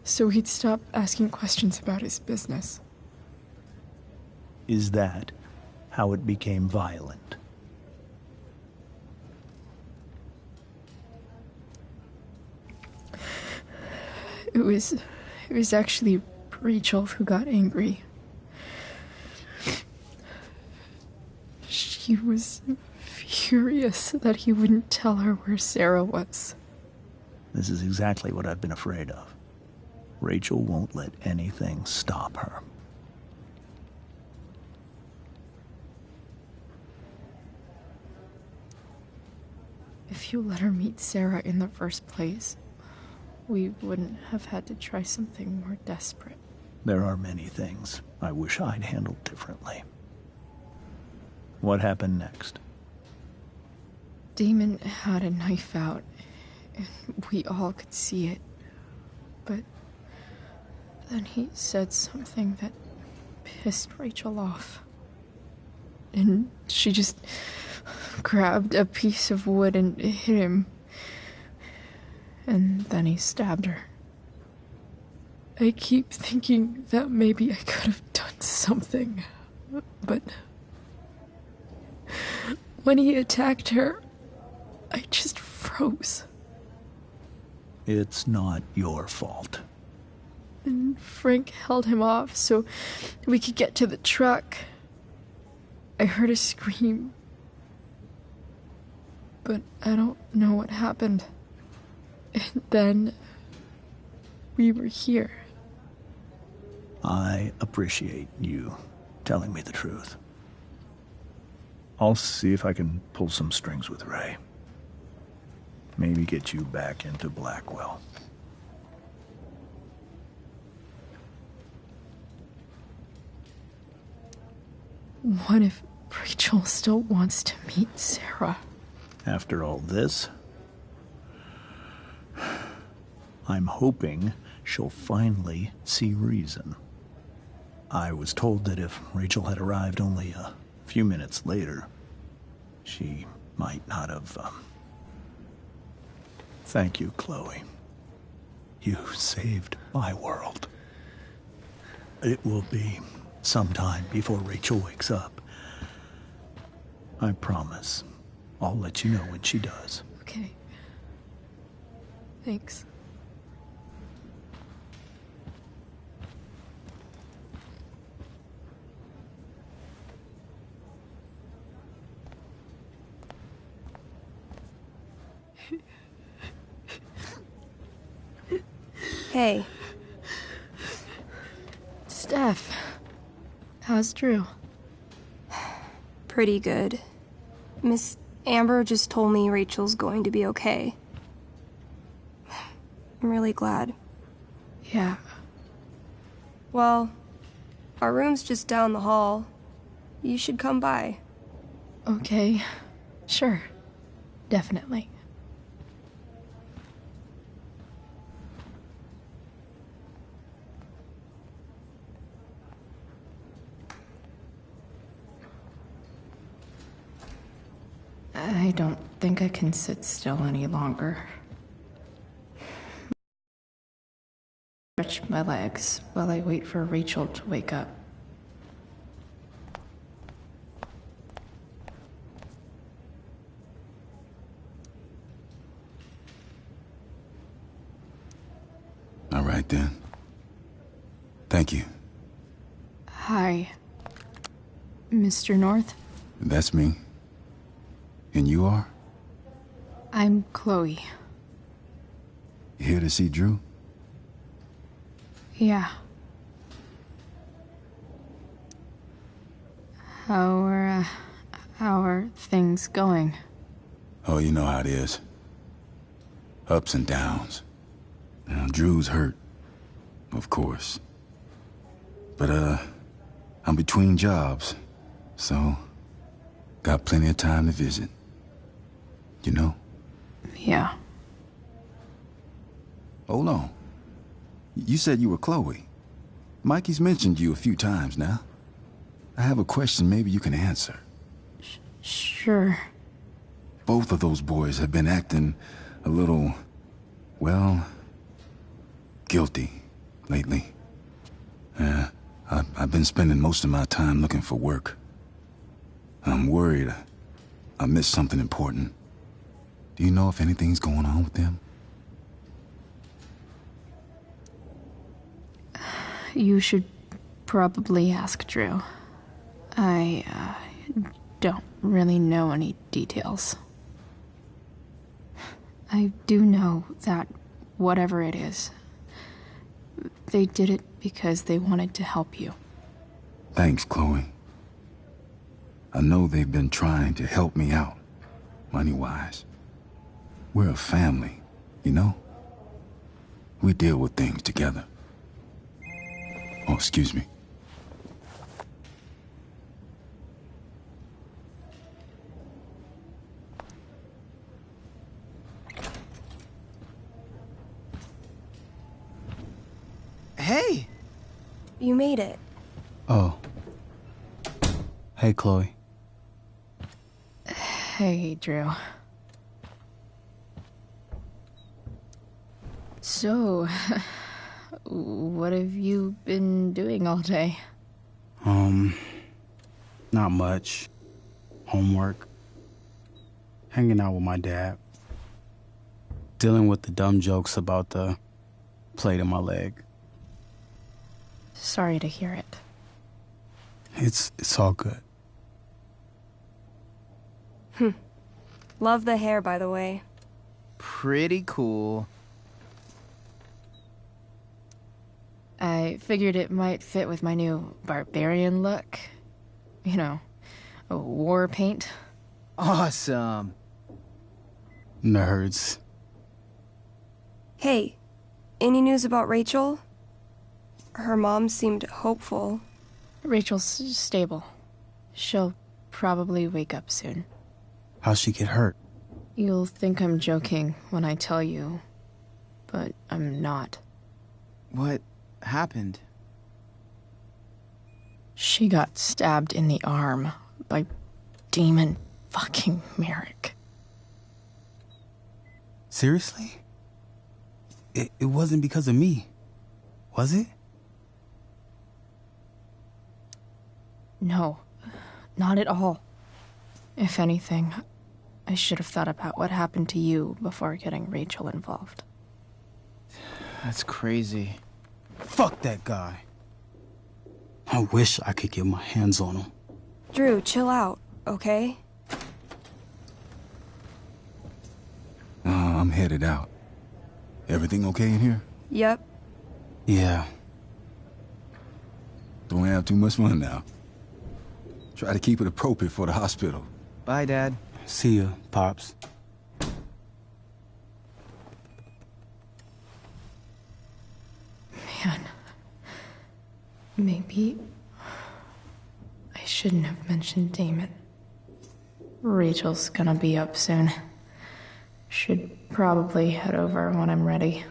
S2: so he'd stop asking questions about his business.
S10: Is that how it became violent?
S2: It was actually Rachel who got angry. She was furious that he wouldn't tell her where Sarah was.
S10: This is exactly what I've been afraid of. Rachel won't let anything stop her.
S2: If you let her meet Sarah in the first place, we wouldn't have had to try something more desperate.
S10: There are many things I wish I'd handled differently. What happened next?
S2: Damon had a knife out, and we all could see it. But then he said something that pissed Rachel off. And she just grabbed a piece of wood and hit him. And then he stabbed her. I keep thinking that maybe I could have done something, but when he attacked her, I just froze.
S10: It's not your fault.
S2: And Frank held him off so we could get to the truck. I heard a scream, but I don't know what happened. And then we were here.
S10: I appreciate you telling me the truth. I'll see if I can pull some strings with Ray. Maybe get you back into Blackwell.
S2: What if Rachel still wants to meet Sarah?
S10: After all this, I'm hoping she'll finally see reason. I was told that if Rachel had arrived only a few minutes later, she might not have, Thank you, Chloe. You saved my world. It will be some time before Rachel wakes up. I promise. I'll let you know when she does.
S2: Okay. Thanks.
S17: Hey.
S2: Steph. How's Drew?
S17: Pretty good. Miss Amber just told me Rachel's going to be okay. I'm really glad.
S2: Yeah.
S17: Well, our room's just down the hall. You should come by.
S2: Okay. Sure. Definitely. I don't think I can sit still any longer. Stretch my legs while I wait for Rachel to wake up.
S16: All right, then. Thank you.
S2: Hi, Mr. North.
S16: That's me. And you are?
S2: I'm Chloe.
S16: You here to see Drew?
S2: Yeah. How are things going?
S16: Oh, you know how it is. Ups and downs. Now, Drew's hurt, of course. But, I'm between jobs, so got plenty of time to visit. You know?
S2: Yeah.
S16: Hold on. You said you were Chloe. Mikey's mentioned you a few times now. I have a question maybe you can answer.
S2: Sure.
S16: Both of those boys have been acting a little, well, guilty lately. I've been spending most of my time looking for work. I'm worried I missed something important. Do you know if anything's going on with them?
S2: You should probably ask Drew. I don't really know any details. I do know that whatever it is, they did it because they wanted to help you.
S16: Thanks, Chloe. I know they've been trying to help me out, money-wise. We're a family, you know? We deal with things together. Oh, excuse me.
S18: Hey!
S17: You made it.
S6: Oh. Hey, Chloe.
S2: Hey, Drew. So, what have you been doing all day?
S6: Not much. Homework. Hanging out with my dad. Dealing with the dumb jokes about the plate in my leg.
S2: Sorry to hear it.
S6: It's all good.
S17: Love the hair, by the way.
S18: Pretty cool.
S2: I figured it might fit with my new barbarian look. You know, a war paint.
S18: Awesome.
S6: Nerds.
S17: Hey, any news about Rachel? Her mom seemed hopeful.
S2: Rachel's stable. She'll probably wake up soon.
S6: How'd she get hurt?
S2: You'll think I'm joking when I tell you, but I'm not.
S18: What happened?
S2: She got stabbed in the arm by Demon fucking Merrick.
S6: Seriously? It wasn't because of me, was it?
S2: No, not at all. If anything, I should have thought about what happened to you before getting Rachel involved.
S18: That's crazy.
S6: Fuck that guy. I wish I could get my hands on him.
S17: Drew, chill out, okay?
S16: I'm headed out. Everything okay in here?
S17: Yep.
S6: Yeah.
S16: Don't have too much fun now. Try to keep it appropriate for the hospital.
S18: Bye, Dad.
S6: See ya, Pops.
S2: Man. Maybe I shouldn't have mentioned Damon. Rachel's gonna be up soon. Should probably head over when I'm ready.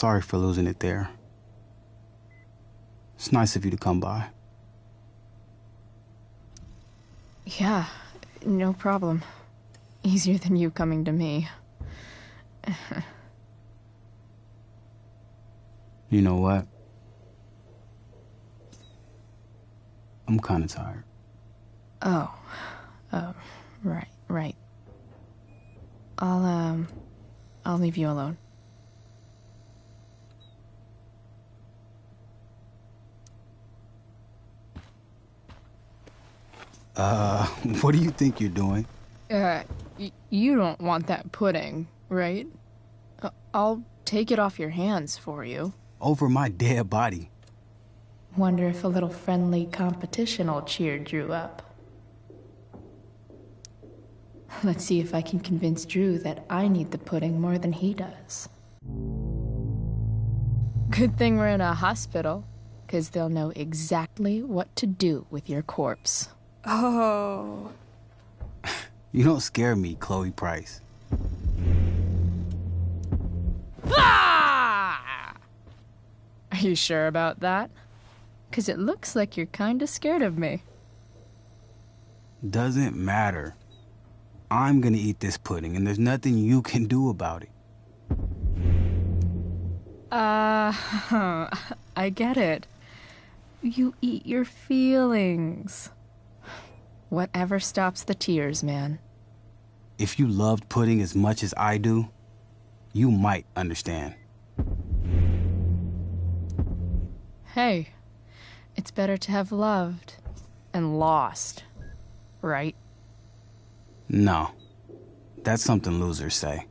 S6: Sorry for losing it there. It's nice of you to come by.
S2: Yeah, no problem. Easier than you coming to me.
S6: You know what? I'm kind of tired.
S2: Oh, right. I'll leave you alone.
S6: What do you think you're doing?
S2: You don't want that pudding, right? I'll take it off your hands for you.
S6: Over my dead body.
S2: Wonder if a little friendly competition will cheer Drew up. Let's see if I can convince Drew that I need the pudding more than he does. Good thing we're in a hospital, 'cause they'll know exactly what to do with your corpse.
S17: Oh.
S6: You don't scare me, Chloe Price.
S2: Ah! Are you sure about that? 'Cause it looks like you're kinda scared of me.
S6: Doesn't matter. I'm gonna eat this pudding, and there's nothing you can do about it.
S2: I get it. You eat your feelings. Whatever stops the tears, man.
S6: If you loved pudding as much as I do, you might understand.
S2: Hey, it's better to have loved and lost, right?
S6: No. That's something losers say.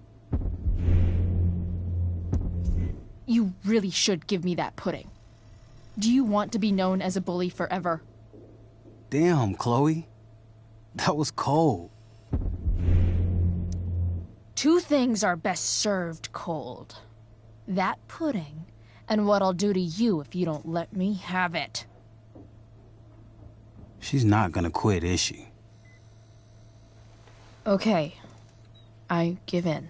S1: You really should give me that pudding. Do you want to be known as a bully forever?
S6: Damn, Chloe. That was cold.
S1: Two things are best served cold. That pudding, and what I'll do to you if you don't let me have it.
S6: She's not gonna quit, is she?
S2: Okay. I give in.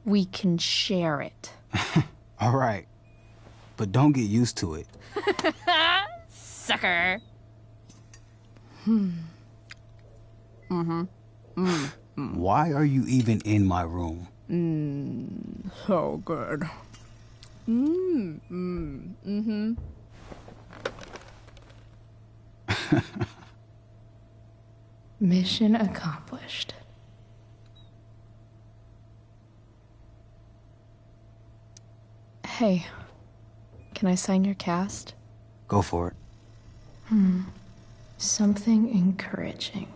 S2: We can share it.
S6: All right. But don't get used to it.
S1: Sucker.
S6: Why are you even in my room?
S2: So good. Mission accomplished. Hey, can I sign your cast?
S6: Go for it.
S2: Something encouraging.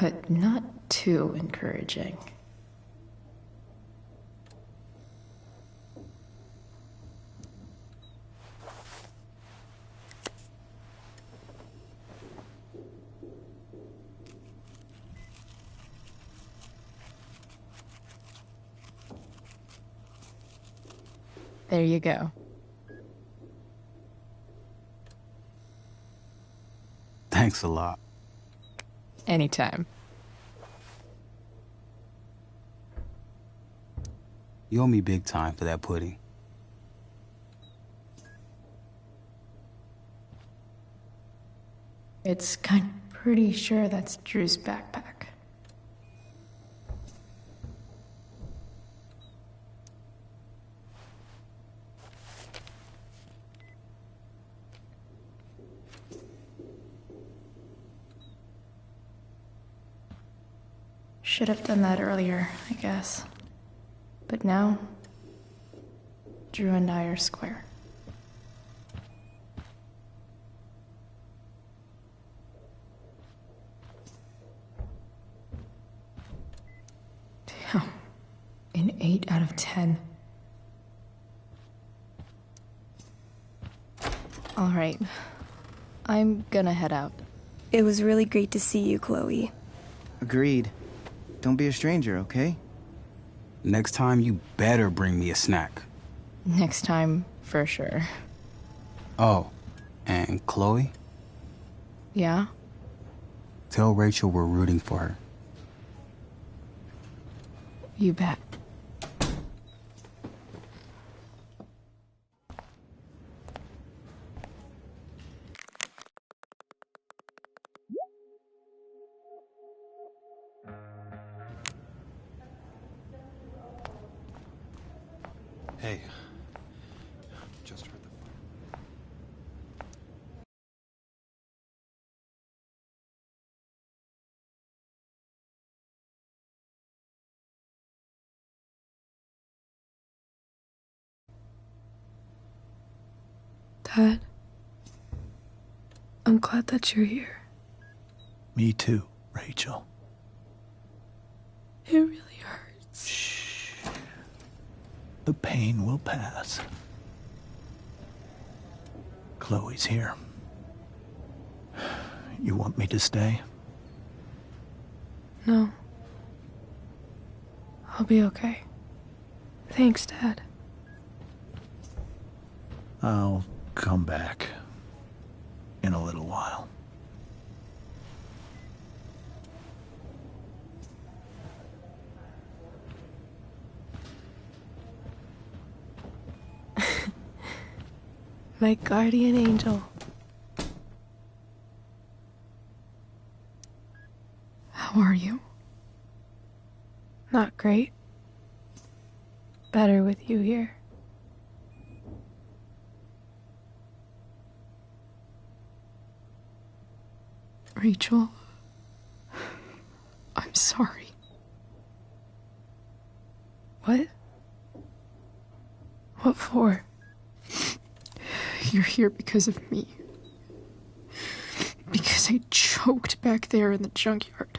S2: But not too encouraging. There you go.
S6: Thanks a lot.
S2: Anytime.
S6: You owe me big time for that pudding.
S2: It's kind of pretty sure that's Drew's backpack. Should have done that earlier, I guess. But now, Drew and I are square. Damn. An 8 out of 10. All right. I'm gonna head out.
S17: It was really great to see you, Chloe.
S18: Agreed. Don't be a stranger, okay?
S6: Next time, you better bring me a snack.
S2: Next time, for sure.
S6: Oh, and Chloe?
S2: Yeah?
S6: Tell Rachel we're rooting for her.
S2: You bet.
S12: Hey. Just heard the fire.
S15: Dad, I'm glad that you're here.
S10: Me too, Rachel.
S15: It really hurts.
S10: Shh. The pain will pass. Chloe's here. You want me to stay?
S15: No. I'll be okay. Thanks, Dad.
S10: I'll come back in a little while.
S15: My guardian angel.
S2: How are you?
S15: Not great. Better with you here.
S2: Rachel, I'm sorry.
S15: What? What for?
S2: You're here because of me. Because I choked back there in the junkyard.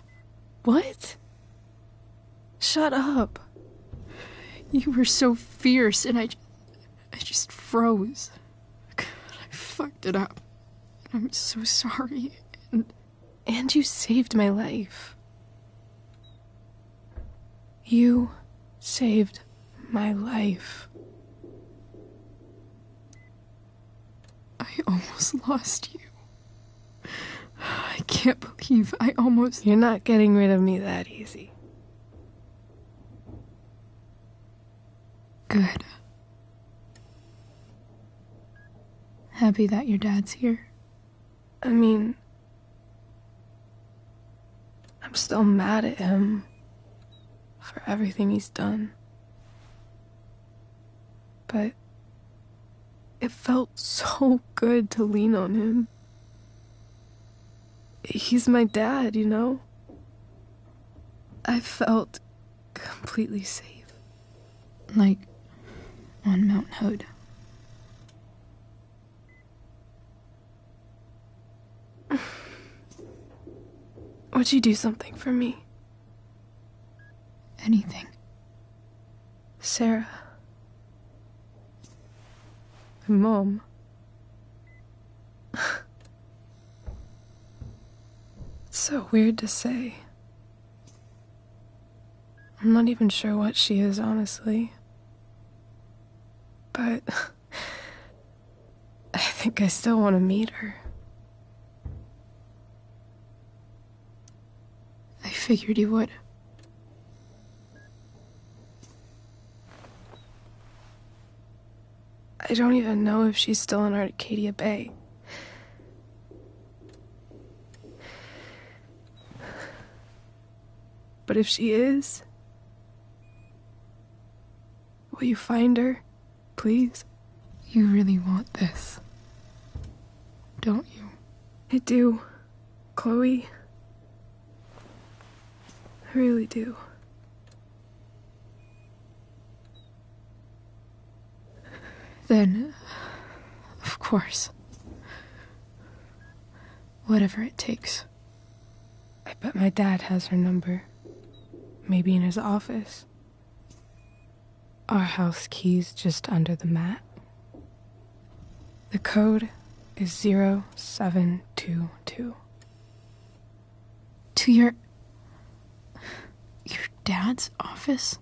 S15: What? Shut up.
S2: You were so fierce and I just froze. God, I fucked it up. I'm so sorry.
S15: And you saved my life. You saved my life.
S2: I almost lost you. I can't believe I almost...
S15: You're not getting rid of me that easy.
S2: Good. Happy that your dad's here.
S15: I mean, I'm still mad at him for everything he's done. But it felt so good to lean on him. He's my dad, you know? I felt completely safe.
S2: Like on Mount Hood.
S15: Would you do something for me?
S2: Anything.
S15: Sarah. My mom. It's so weird to say. I'm not even sure what she is, honestly. But I think I still want to meet her.
S2: I figured you would.
S15: I don't even know if she's still in Arcadia Bay. But if she is, will you find her, please?
S2: You really want this, don't you?
S15: I do, Chloe. I really do.
S2: Then, of course. Whatever it takes.
S15: I bet my dad has her number. Maybe in his office. Our house key's just under the mat. The code is 0722.
S2: To your dad's office?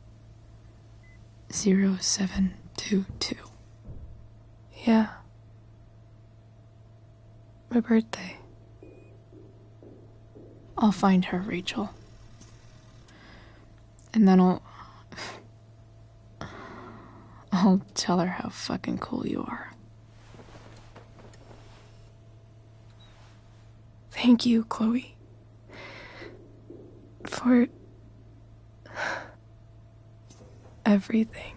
S2: 0722.
S15: Yeah. My birthday.
S2: I'll find her, Rachel. And then I'll tell her how fucking cool you are.
S15: Thank you, Chloe. For everything.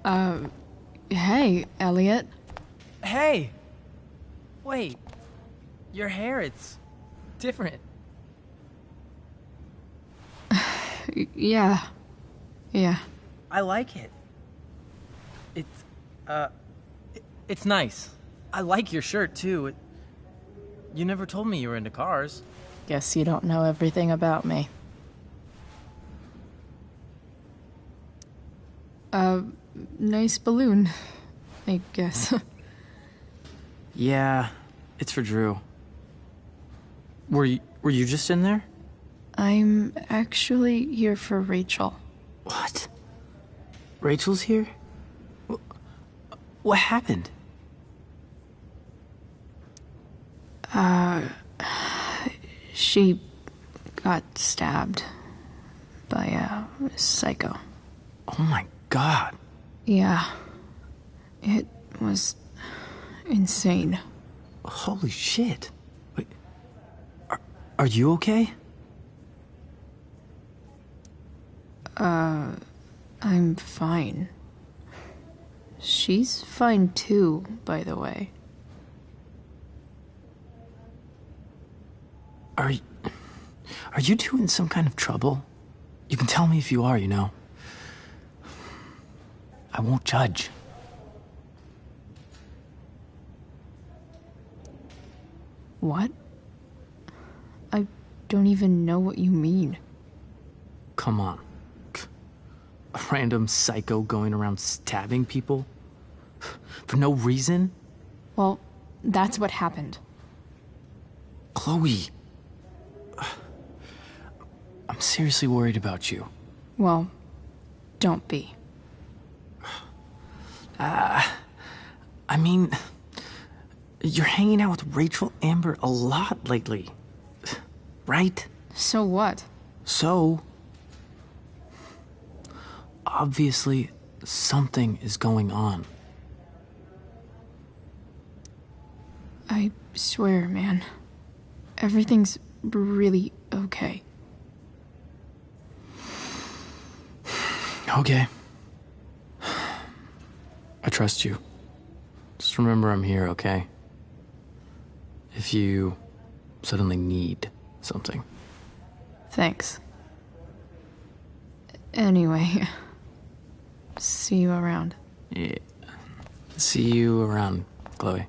S2: Hey, Elliot.
S19: Hey! Wait. Your hair, it's different.
S2: Yeah.
S19: I like it. It's nice. I like your shirt, too. You never told me you were into cars.
S2: Guess you don't know everything about me. Nice balloon, I guess.
S19: Yeah, it's for Drew. Were you just in there?
S2: I'm actually here for Rachel.
S19: What? Rachel's here? What happened?
S2: She got stabbed by a psycho.
S19: Oh my god.
S2: Yeah. It was insane.
S19: Holy shit. Wait, are you okay?
S2: I'm fine. She's fine too, by the way.
S19: Are you two in some kind of trouble? You can tell me if you are, you know. I won't judge.
S2: What? I don't even know what you mean.
S19: Come on. A random psycho going around stabbing people? For no reason?
S2: Well, that's what happened.
S19: Chloe. I'm seriously worried about you.
S2: Well, don't be.
S19: I mean, you're hanging out with Rachel Amber a lot lately, right?
S2: So what?
S19: So, obviously, something is going on.
S2: I swear, man. Everything's really okay.
S19: Okay. I trust you. Just remember I'm here, okay? If you suddenly need something.
S2: Thanks. Anyway, see you around.
S19: Yeah. See you around, Chloe.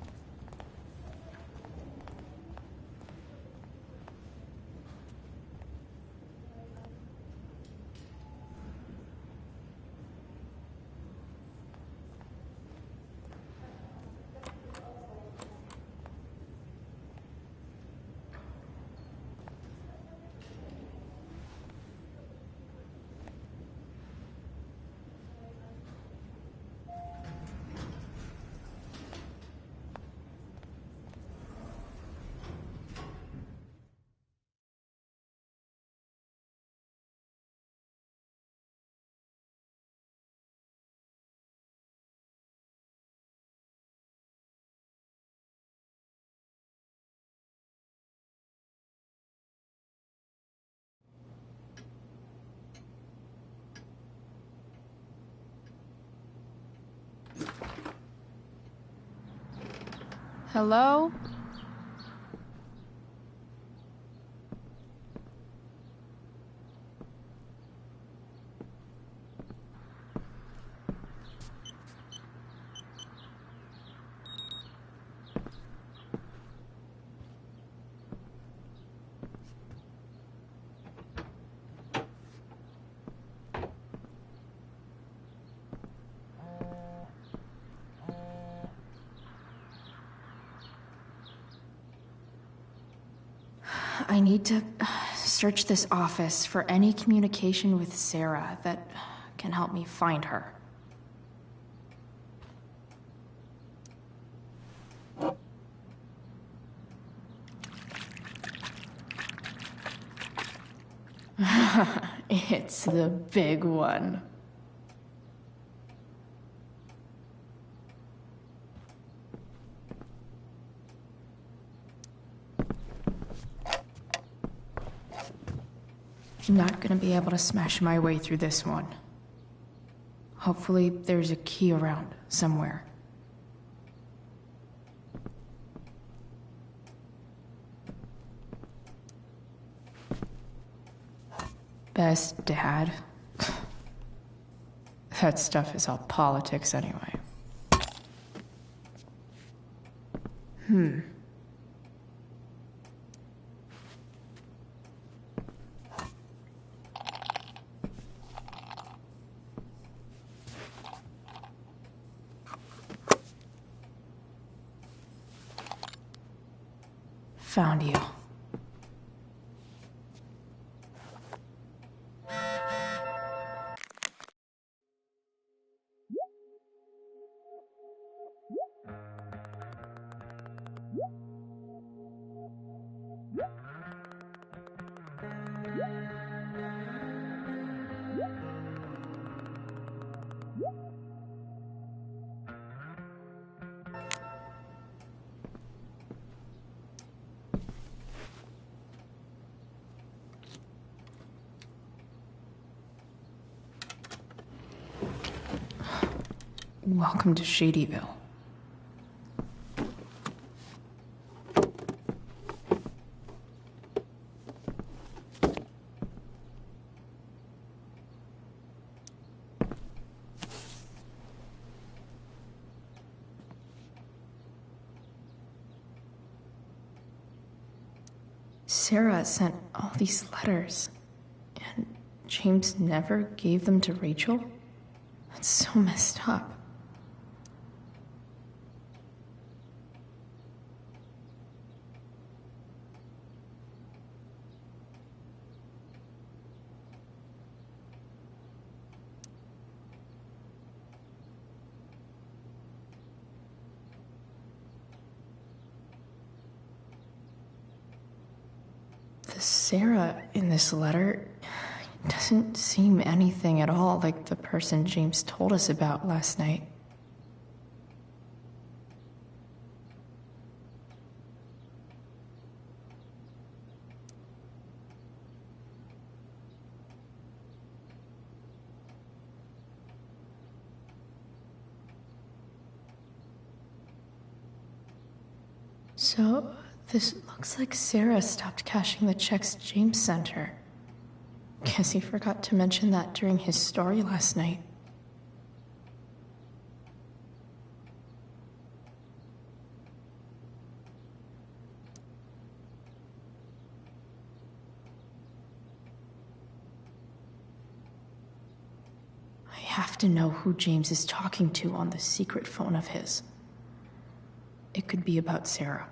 S2: Hello? I need to search this office for any communication with Sarah that can help me find her. It's the big one. Not gonna be able to smash my way through this one. Hopefully there's a key around somewhere. Best dad? That stuff is all politics anyway. Found you. Welcome to Shadyville. Sarah sent all these letters, and James never gave them to Rachel? That's so messed up. The Sarah in this letter doesn't seem anything at all like the person James told us about last night. So, this looks like Sarah stopped cashing the checks James sent her. Guess he forgot to mention that during his story last night. I have to know who James is talking to on the secret phone of his. It could be about Sarah.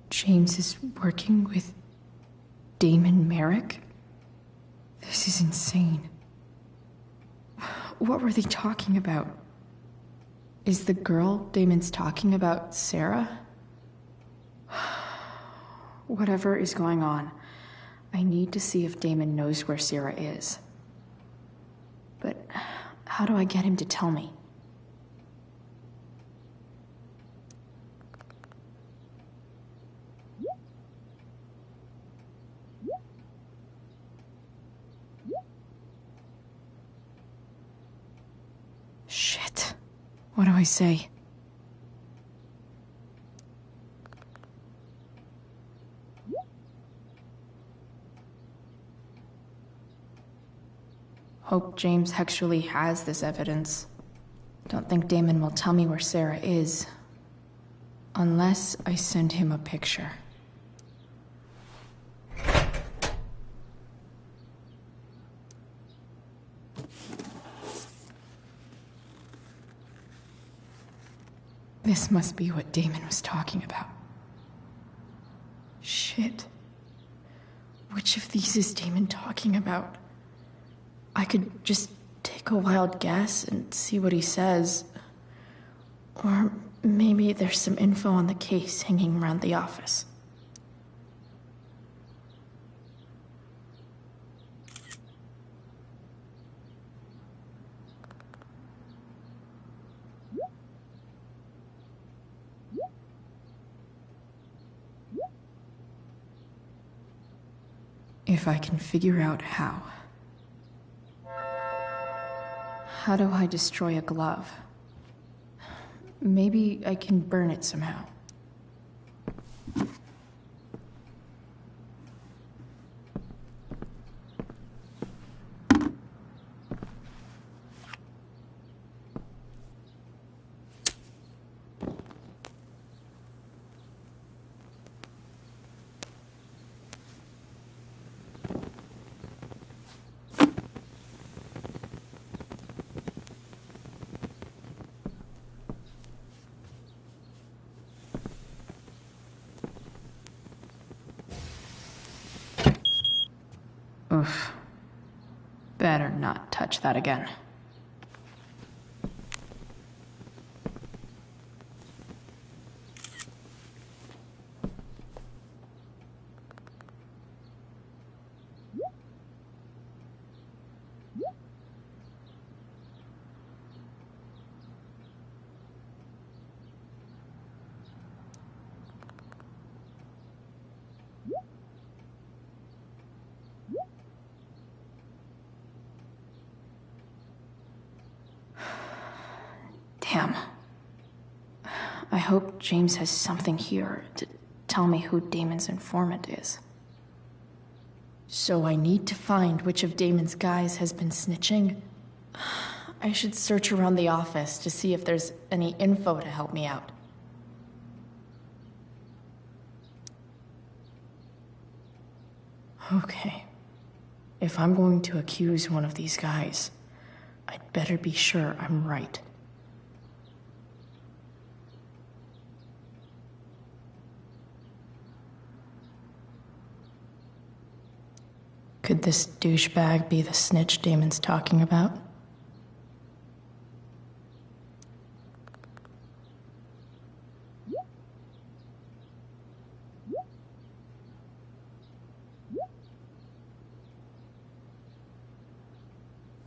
S2: James is working with Damon Merrick? This is insane. What were they talking about? Is the girl Damon's talking about Sarah? Whatever is going on, I need to see if Damon knows where Sarah is. But how do I get him to tell me? Shit. What do I say? Hope James actually has this evidence. Don't think Damon will tell me where Sarah is. Unless I send him a picture. This must be what Damon was talking about. Shit. Which of these is Damon talking about? I could just take a wild guess and see what he says. Or maybe there's some info on the case hanging around the office. If I can figure out how. How do I destroy a glove? Maybe I can burn it somehow. Oof. Better not touch that again. Damn. I hope James has something here to tell me who Damon's informant is. So I need to find which of Damon's guys has been snitching. I should search around the office to see if there's any info to help me out. Okay. If I'm going to accuse one of these guys, I'd better be sure I'm right. Could this douchebag be the snitch Damon's talking about?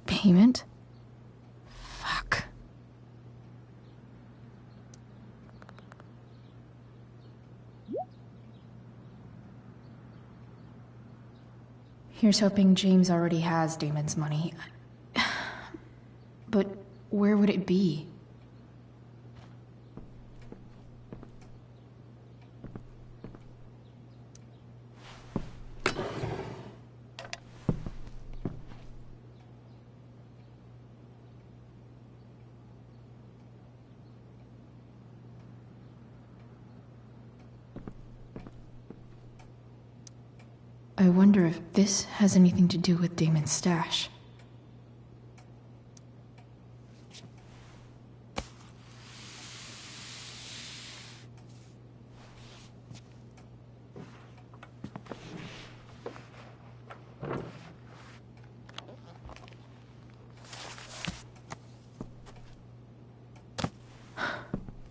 S2: Payment? Fuck. Here's hoping James already has Damon's money. But where would it be? I wonder if this has anything to do with Damon's stash.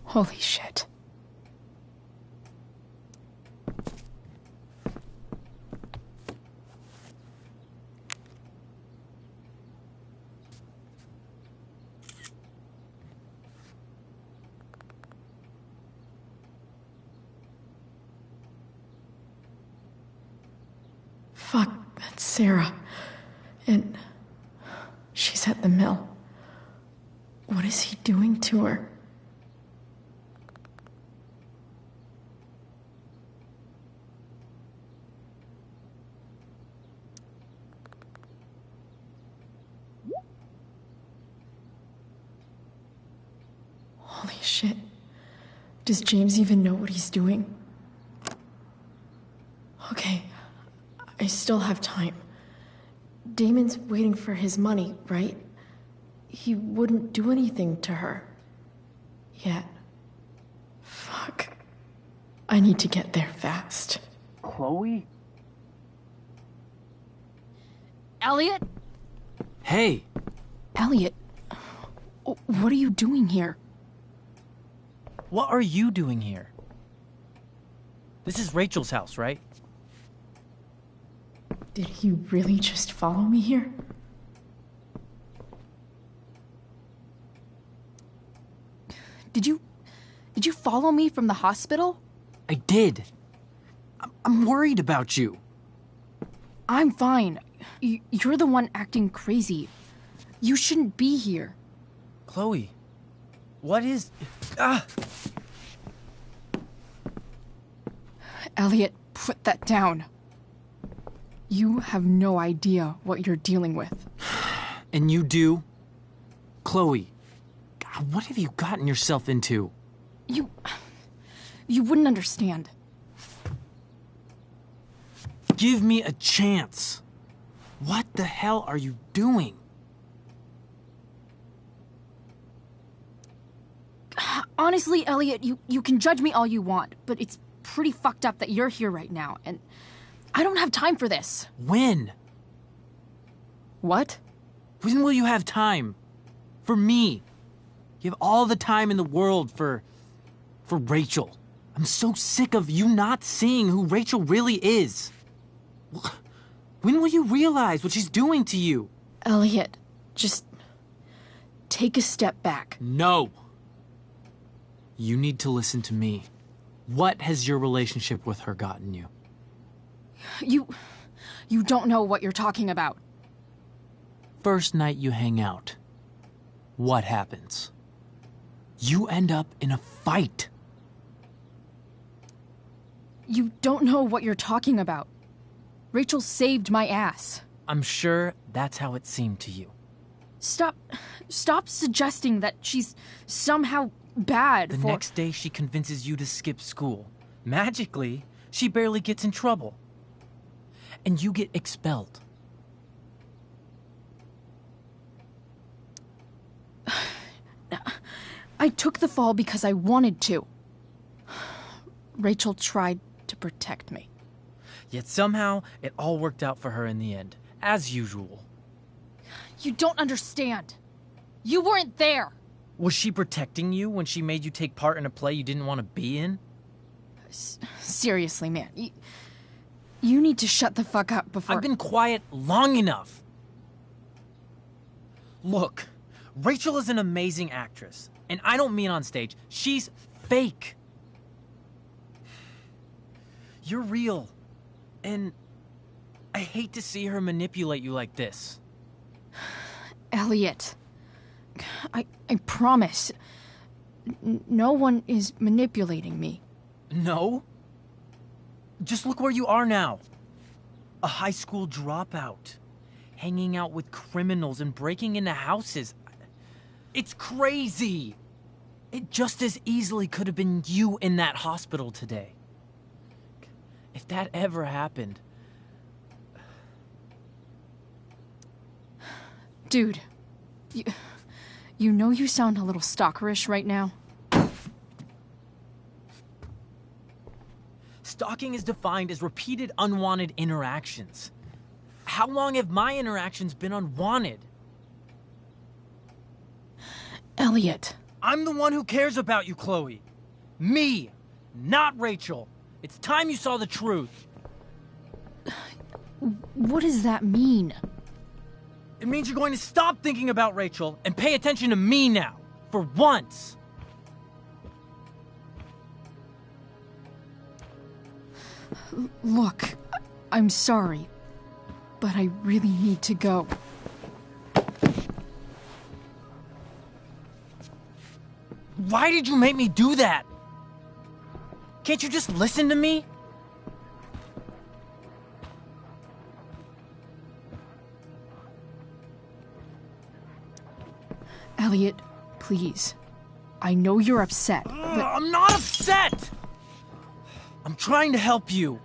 S2: Holy shit. Fuck, that's Sarah. And she's at the mill. What is he doing to her? Holy shit. Does James even know what he's doing? Okay, I still have time. Damon's waiting for his money, right? He wouldn't do anything to her. Yet. Fuck. I need to get there fast.
S5: Chloe?
S1: Elliot?
S19: Hey!
S1: Elliot, what are you doing here?
S20: What are you doing here? This is Rachel's house, right?
S2: Did he really just follow me here?
S1: Did you follow me from the hospital?
S20: I did. I'm worried about you.
S1: I'm fine. You're the one acting crazy. You shouldn't be here.
S20: Chloe, what is... Ah!
S1: Elliot, put that down. You have no idea what you're dealing with.
S20: And you do? Chloe, God, what have you gotten yourself into?
S1: You wouldn't understand.
S20: Give me a chance. What the hell are you doing?
S1: Honestly, Elliot, you can judge me all you want, but it's pretty fucked up that you're here right now, and I don't have time for this.
S20: When?
S1: What?
S20: When will you have time? For me. You have all the time in the world for Rachel. I'm so sick of you not seeing who Rachel really is. When will you realize what she's doing to you?
S1: Elliot, just take a step back.
S20: No. You need to listen to me. What has your relationship with her gotten you?
S1: You don't know what you're talking about.
S20: First night you hang out, what happens? You end up in a fight.
S1: You don't know what you're talking about. Rachel saved my ass.
S20: I'm sure that's how it seemed to you.
S1: Stop suggesting that she's somehow bad.
S20: The next day she convinces you to skip school. Magically, she barely gets in trouble. And you get expelled.
S1: I took the fall because I wanted to. Rachel tried to protect me.
S20: Yet somehow, it all worked out for her in the end, as usual.
S1: You don't understand. You weren't there.
S20: Was she protecting you when she made you take part in a play you didn't want to be in?
S1: Seriously, man. You need to shut the fuck up before...
S20: I've been quiet long enough. Look, Rachel is an amazing actress. And I don't mean on stage. She's fake. You're real. And I hate to see her manipulate you like this.
S1: Elliot, I promise, no one is manipulating me.
S20: No? Just look where you are now. A high school dropout. Hanging out with criminals and breaking into houses. It's crazy. It just as easily could have been you in that hospital today. If that ever happened...
S1: Dude, you know you sound a little stalkerish right now?
S20: Stalking is defined as repeated unwanted interactions. How long have my interactions been unwanted?
S1: Elliot.
S20: I'm the one who cares about you, Chloe. Me, not Rachel. It's time you saw the truth.
S1: What does that mean?
S20: It means you're going to stop thinking about Rachel and pay attention to me now, for once.
S1: Look, I'm sorry, but I really need to go.
S20: Why did you make me do that? Can't you just listen to me?
S1: Elliot, please. I know you're upset,
S20: I'm not upset! I'm trying to help you.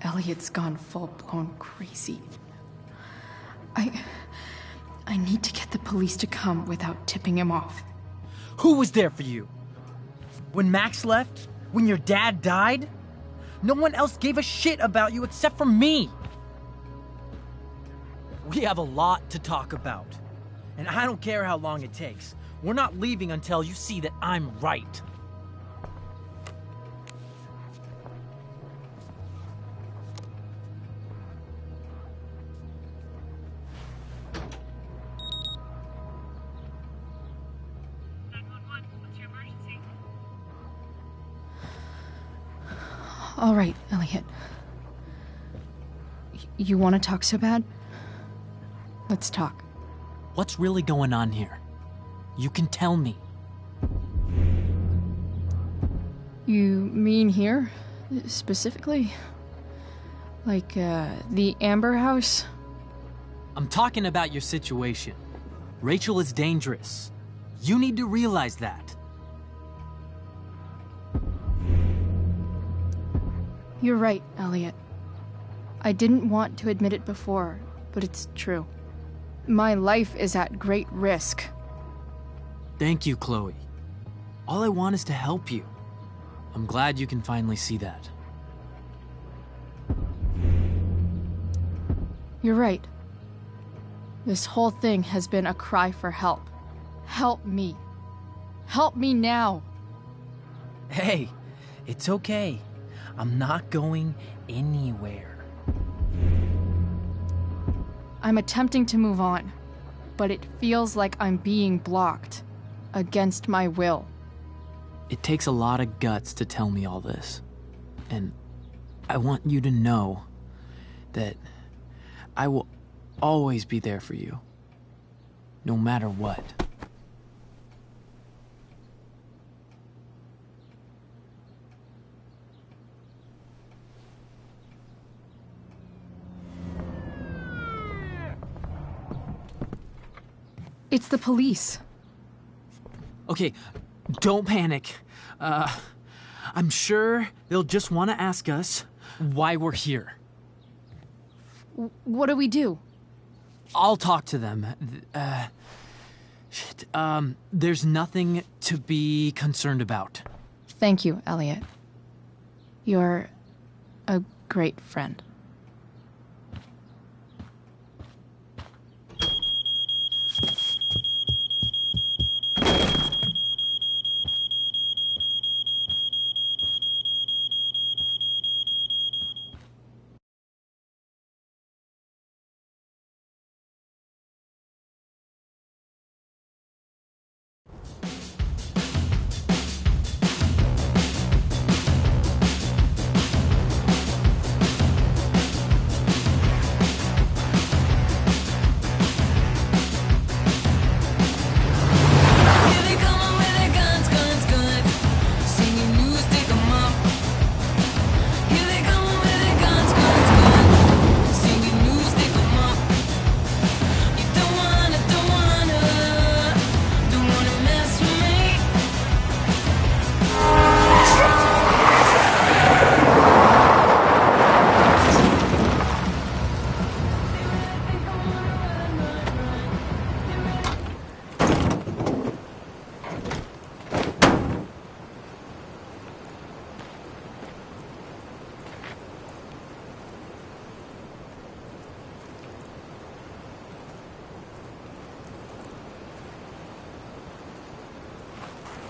S2: Elliot's gone full-blown crazy. I need to get the police to come without tipping him off.
S20: Who was there for you? When Max left? When your dad died? No one else gave a shit about you except for me. We have a lot to talk about. And I don't care how long it takes. We're not leaving until you see that I'm right.
S2: All right, Elliot. You want to talk so bad? Let's talk.
S20: What's really going on here? You can tell me.
S2: You mean here? Specifically? Like, the Amber House?
S20: I'm talking about your situation. Rachel is dangerous. You need to realize that.
S2: You're right, Elliot. I didn't want to admit it before, but it's true. My life is at great risk.
S20: Thank you, Chloe. All I want is to help you. I'm glad you can finally see that.
S2: You're right. This whole thing has been a cry for help. Help me. Help me now.
S20: Hey, it's okay. I'm not going anywhere.
S2: I'm attempting to move on, but it feels like I'm being blocked. Against my will.
S20: It takes a lot of guts to tell me all this. And I want you to know that I will always be there for you. No matter what.
S2: It's the police.
S20: Okay, don't panic. I'm sure they'll just want to ask us why we're here.
S2: What do we do?
S20: I'll talk to them. There's nothing to be concerned about.
S2: Thank you, Elliot. You're a great friend.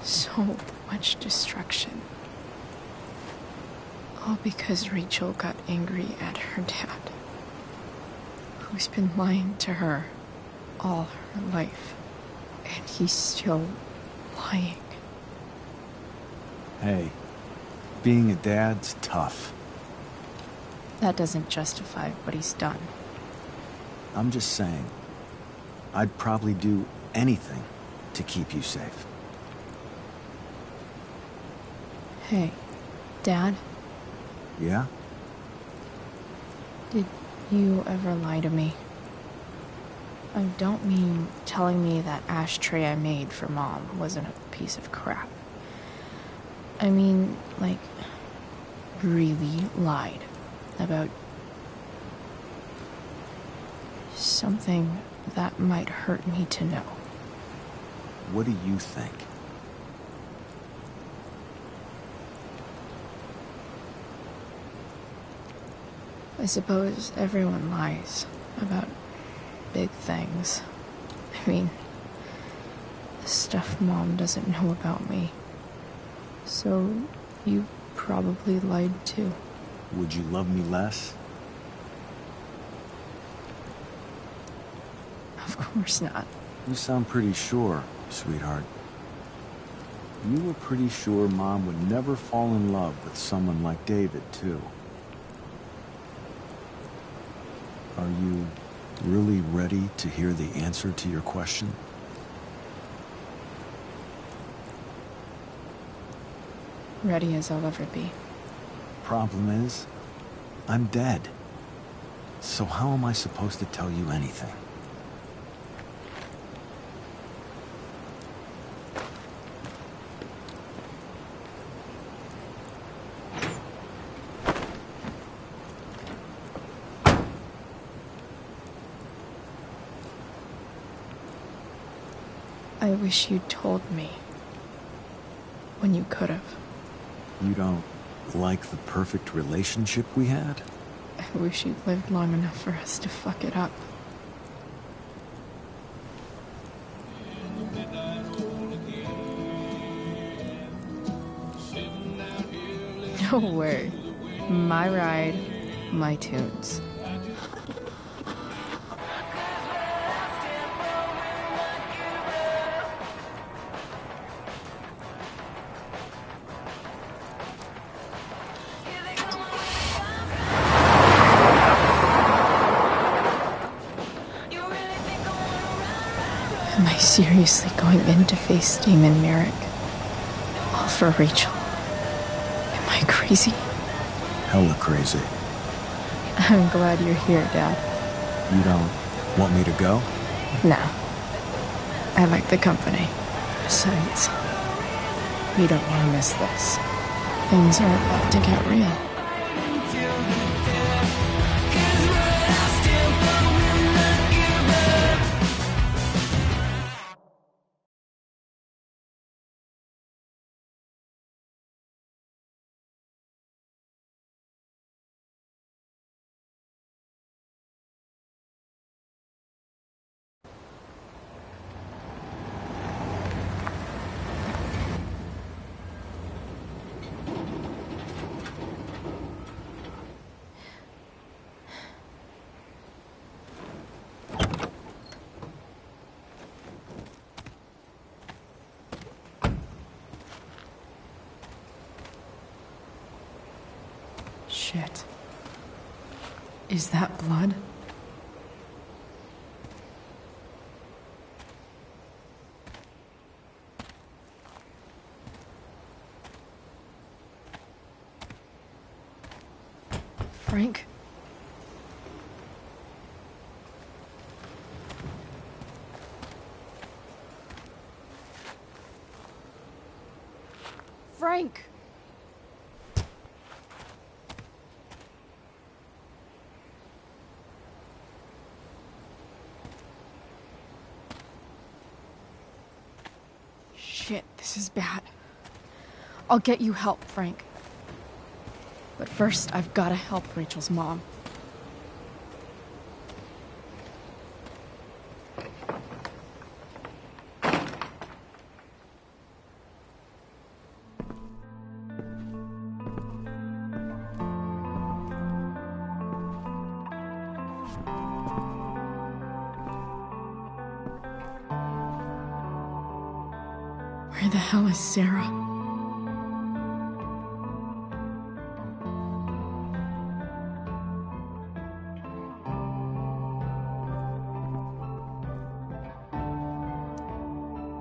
S2: So much destruction. All because Rachel got angry at her dad, who's been lying to her all her life. And he's still lying.
S11: Hey, being a dad's tough.
S2: That doesn't justify what he's done.
S11: I'm just saying, I'd probably do anything to keep you safe.
S2: Hey, Dad?
S11: Yeah?
S2: Did you ever lie to me? I don't mean telling me that ashtray I made for Mom wasn't a piece of crap. I mean, like, really lied about something that might hurt me to know.
S11: What do you think?
S2: I suppose everyone lies about big things. I mean, the stuff Mom doesn't know about me. So, you probably lied too.
S11: Would you love me less?
S2: Of course not.
S11: You sound pretty sure, sweetheart. You were pretty sure Mom would never fall in love with someone like David, too. Are you really ready to hear the answer to your question?
S2: Ready as I'll ever be.
S11: Problem is, I'm dead. So how am I supposed to tell you anything?
S2: I wish you'd told me when you could have.
S11: You don't like the perfect relationship we had?
S2: I wish you'd lived long enough for us to fuck it up. No way. My ride, my tunes. Am I seriously going in to face Damon Merrick? All for Rachel? Am I crazy?
S11: Hella crazy.
S2: I'm glad you're here, Dad.
S11: You don't want me to go?
S2: No. I like the company. Besides, we don't want to miss this. Things are about to get real. Shit. Is that blood? Frank? Frank! Shit, this is bad. I'll get you help, Frank. But first, I've got to help Rachel's mom. Where the hell is Sarah?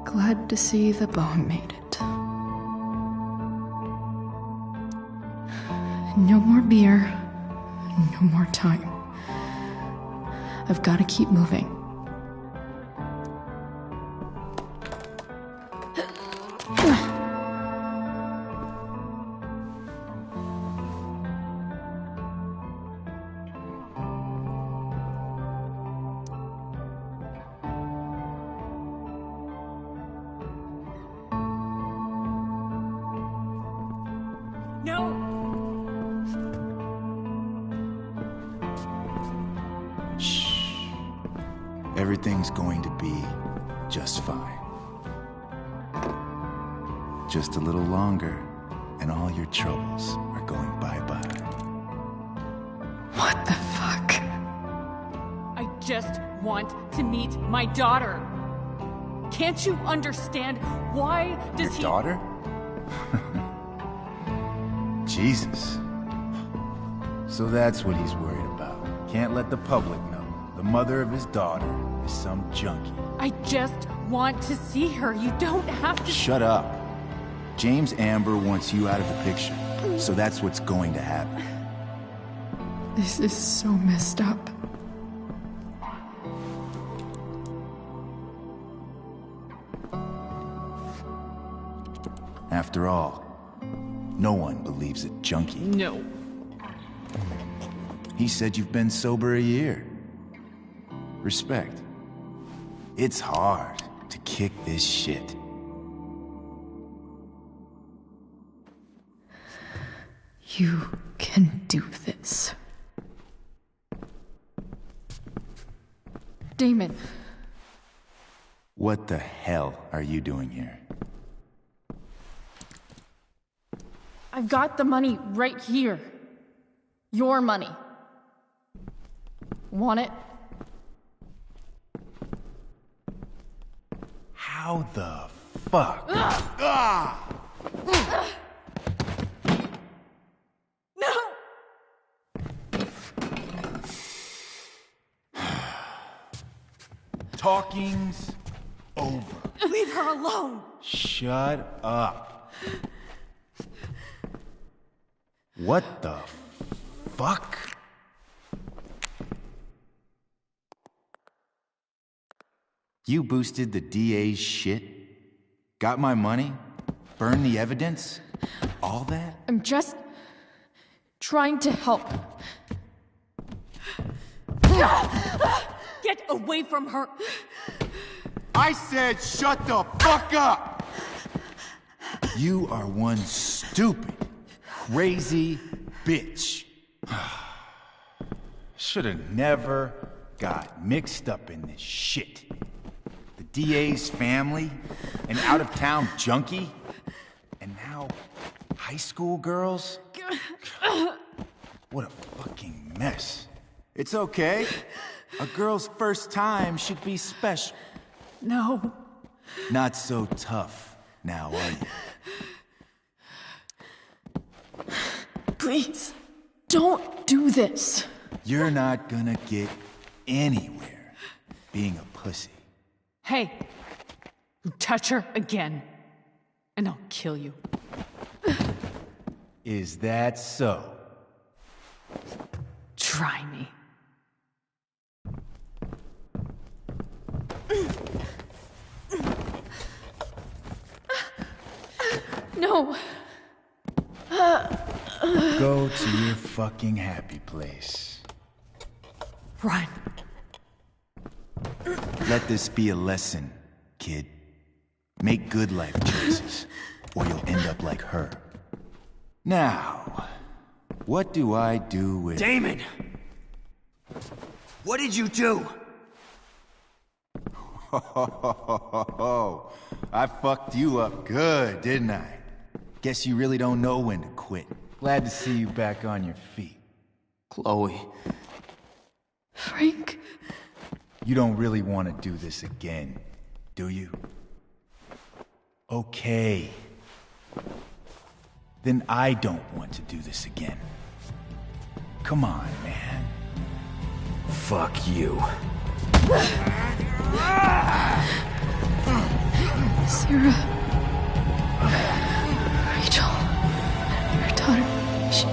S2: Glad to see the bone made it. No more beer, no more time. I've got to keep moving.
S16: everything's going to be just fine. Just a little longer, and all your troubles are going bye-bye.
S9: What the fuck?
S1: I just want to meet my daughter. Can't you understand? Why does
S16: Your daughter? Jesus. So that's what he's worried about. Can't let the public know the mother of his daughter is some junkie.
S1: I just want to see her. You don't have to.
S16: Shut up. James Amber wants you out of the picture, so that's what's going to happen.
S2: This is so messed up.
S16: After all, no one believes a junkie.
S1: No.
S16: He said you've been sober a year. Respect. It's hard to kick this shit.
S2: You can do this.
S1: Damon.
S16: What the hell are you doing here?
S1: I've got the money right here. Your money. Want it?
S16: How the fuck? Ah!
S1: No!
S16: Talking's over.
S1: Leave her alone!
S16: Shut up. What the fuck? You boosted the DA's shit? Got my money? Burned the evidence? All that?
S1: I'm just trying to help. Get away from her!
S16: I said shut the fuck up! You are one stupid, crazy bitch. Should've never got mixed up in this shit. The DA's family, an out-of-town junkie, and now high school girls? What a fucking mess. It's okay. A girl's first time should be special.
S1: No.
S16: Not so tough now, are you?
S1: Please, don't do this.
S16: You're not gonna get anywhere being a pussy.
S1: Hey, you touch her again, and I'll kill you.
S16: Is that so?
S1: Try me. No.
S16: Go to your fucking happy place.
S1: Run.
S16: Let this be a lesson, kid. Make good life choices, or you'll end up like her. Now, what do I do with...
S5: Damon! What did you do?
S16: I fucked you up good, didn't I? Guess you really don't know when to quit. Glad to see you back on your feet.
S19: Chloe.
S2: Frank.
S16: You don't really want to do this again, do you? Okay. Then I don't want to do this again. Come on, man.
S5: Fuck you.
S2: Sarah. Rachel. Your daughter, she...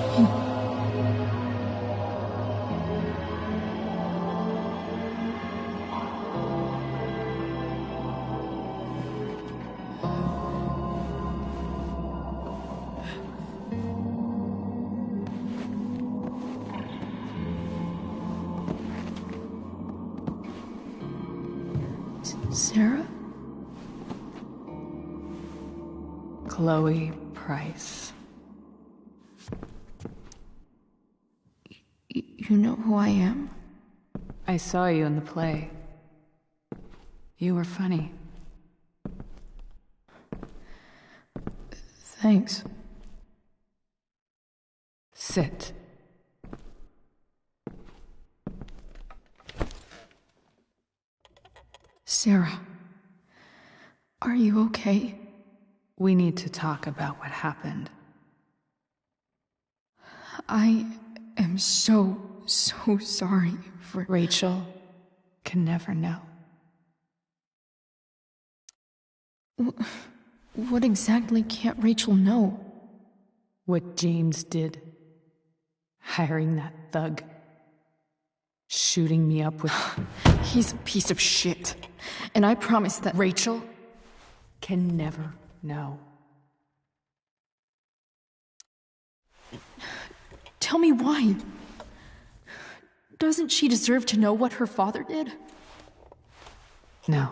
S2: Sarah?
S1: Chloe Price.
S2: You know who I am?
S1: I saw you in the play.
S9: You were funny.
S2: Thanks.
S9: Sit.
S2: Sarah, are you okay?
S9: We need to talk about what happened.
S2: I am so sorry for...
S9: Rachel can never know.
S2: What exactly can't Rachel know?
S9: What James did. Hiring that thug. Shooting me up with...
S2: He's a piece of shit. And I promise that...
S9: Rachel can never know.
S2: Tell me why. Doesn't she deserve to know what her father did?
S9: No.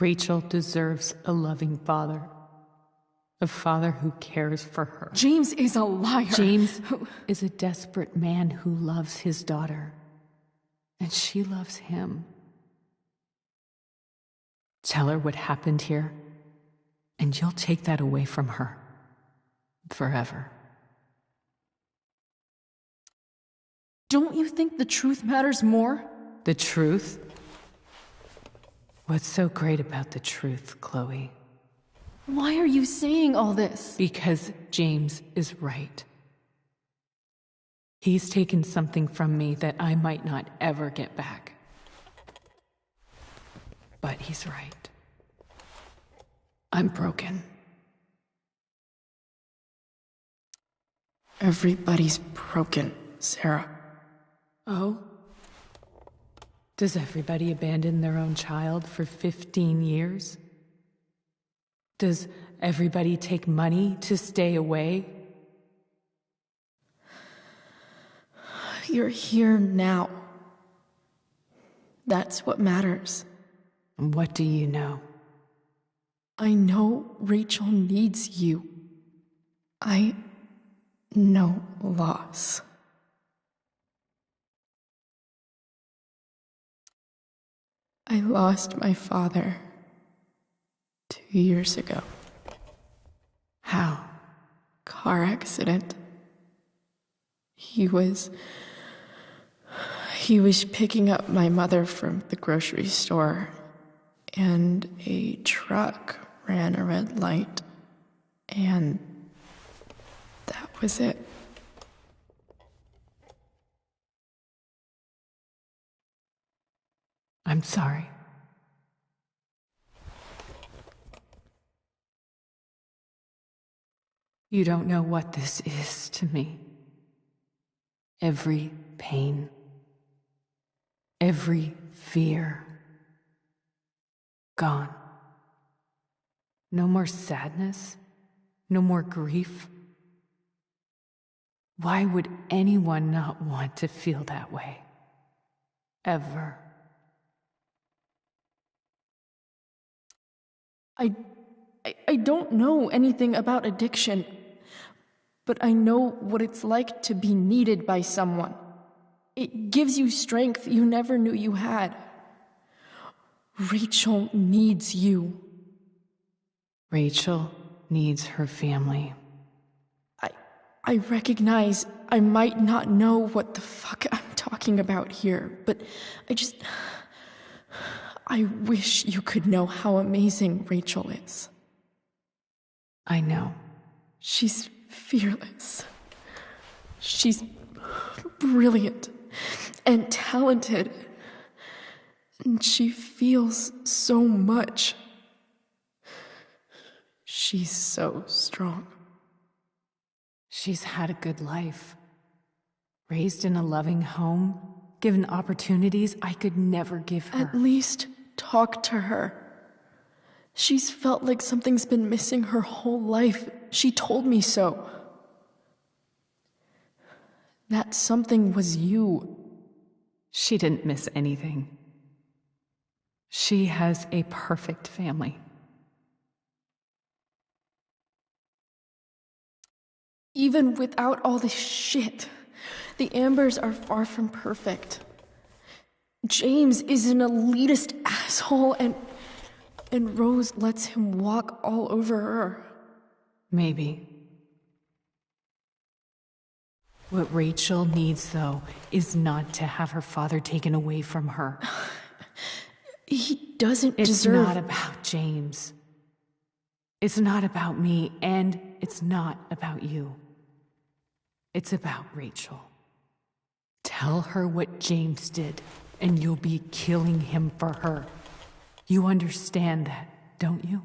S9: Rachel deserves a loving father. A father who cares for her.
S2: James is a liar.
S9: James is a desperate man who loves his daughter. And she loves him. Tell her what happened here, and you'll take that away from her. Forever.
S2: Don't you think the truth matters more?
S9: The truth? What's so great about the truth, Chloe?
S2: Why are you saying all this?
S9: Because James is right. He's taken something from me that I might not ever get back. But he's right. I'm broken.
S2: Everybody's broken, Sarah.
S9: Oh? Does everybody abandon their own child for 15 years? Does everybody take money to stay away?
S2: You're here now. That's what matters.
S9: What do you know?
S2: I know Rachel needs you. I know loss. I lost my father 2 years ago.
S9: How?
S2: Car accident. He was picking up my mother from the grocery store, and a truck ran a red light, and that was it.
S9: I'm sorry. You don't know what this is to me. Every pain, every fear, gone. No more sadness, no more grief. Why would anyone not want to feel that way? Ever.
S2: I don't know anything about addiction, but I know what it's like to be needed by someone. It gives you strength you never knew you had. Rachel needs you.
S9: Rachel needs her family.
S2: I recognize I might not know what the fuck I'm talking about here, but I wish you could know how amazing Rachel is.
S9: I know.
S2: She's fearless. She's brilliant and talented. And she feels so much. She's so strong.
S9: She's had a good life. Raised in a loving home, given opportunities I could never give her.
S2: At least talk to her. She's felt like something's been missing her whole life. She told me so. That something was you.
S9: She didn't miss anything. She has a perfect family.
S2: Even without all this shit, the Ambers are far from perfect. James is an elitist asshole, and Rose lets him walk all over her.
S15: Maybe. What Rachel needs, though, is not to have her father taken away from her.
S2: He doesn't
S15: It's
S2: deserve...
S15: not about James. It's not about me, and it's not about you. It's about Rachel. Tell her what James did, and you'll be killing him for her. You understand that, don't you?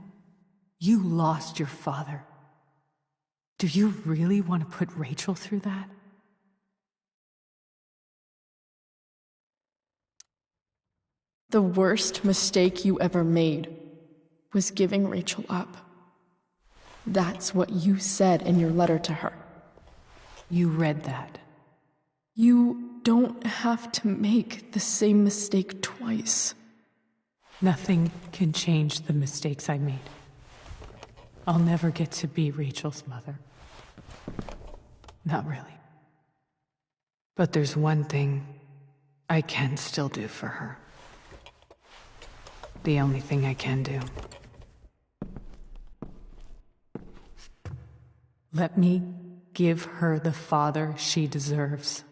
S15: You lost your father. Do you really want to put Rachel through that?
S2: The worst mistake you ever made was giving Rachel up. That's what you said in your letter to her.
S15: You read that.
S2: You don't have to make the same mistake twice.
S15: Nothing can change the mistakes I made. I'll never get to be Rachel's mother. Not really. But there's one thing I can still do for her. The only thing I can do. Let me give her the father she deserves.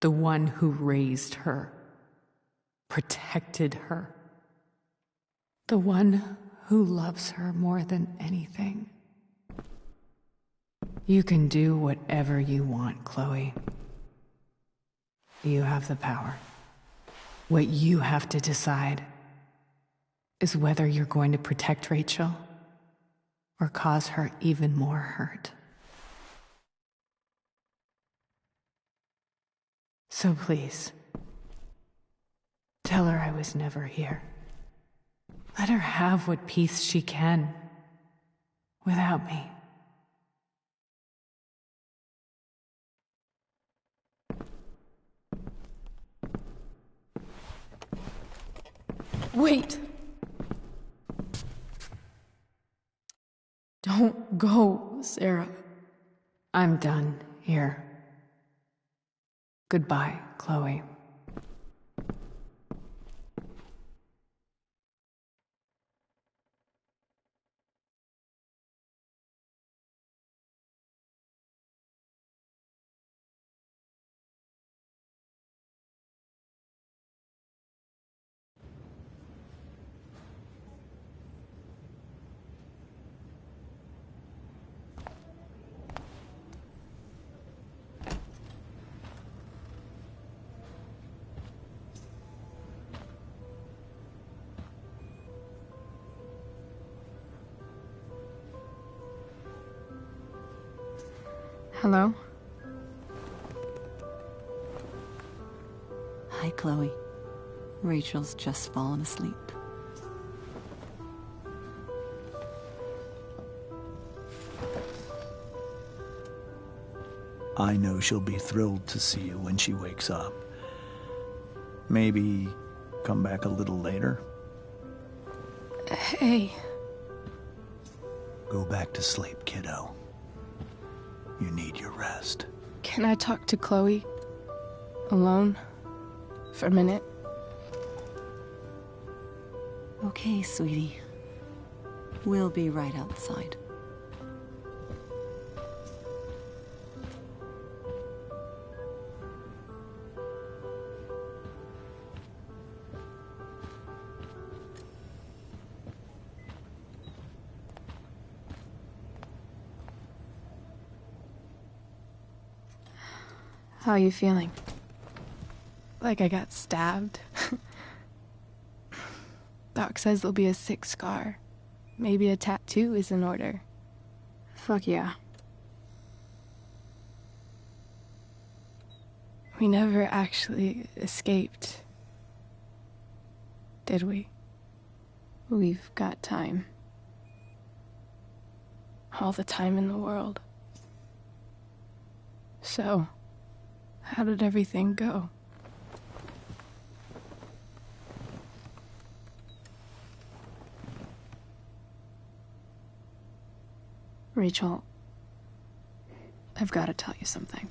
S15: The one who raised her, protected her. The one who loves her more than anything. You can do whatever you want, Chloe. You have the power. What you have to decide is whether you're going to protect Rachel or cause her even more hurt. So please, tell her I was never here. Let her have what peace she can without me.
S2: Wait! Don't go, Sarah.
S15: I'm done here. Goodbye, Chloe.
S1: Hello?
S21: Hi, Chloe. Rachel's just fallen asleep.
S10: I know she'll be thrilled to see you when she wakes up. Maybe come back a little later?
S2: Hey.
S10: Go back to sleep, kiddo. You need your rest.
S2: Can I talk to Chloe? Alone? For a minute?
S21: Okay, sweetie. We'll be right outside.
S2: How are you feeling? Like I got stabbed? Doc says there'll be a sick scar. Maybe a tattoo is in order. Fuck yeah. We never actually escaped, did we? We've got time. All the time in the world. So, how did everything go? Rachel, I've got to tell you something.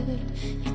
S3: head. You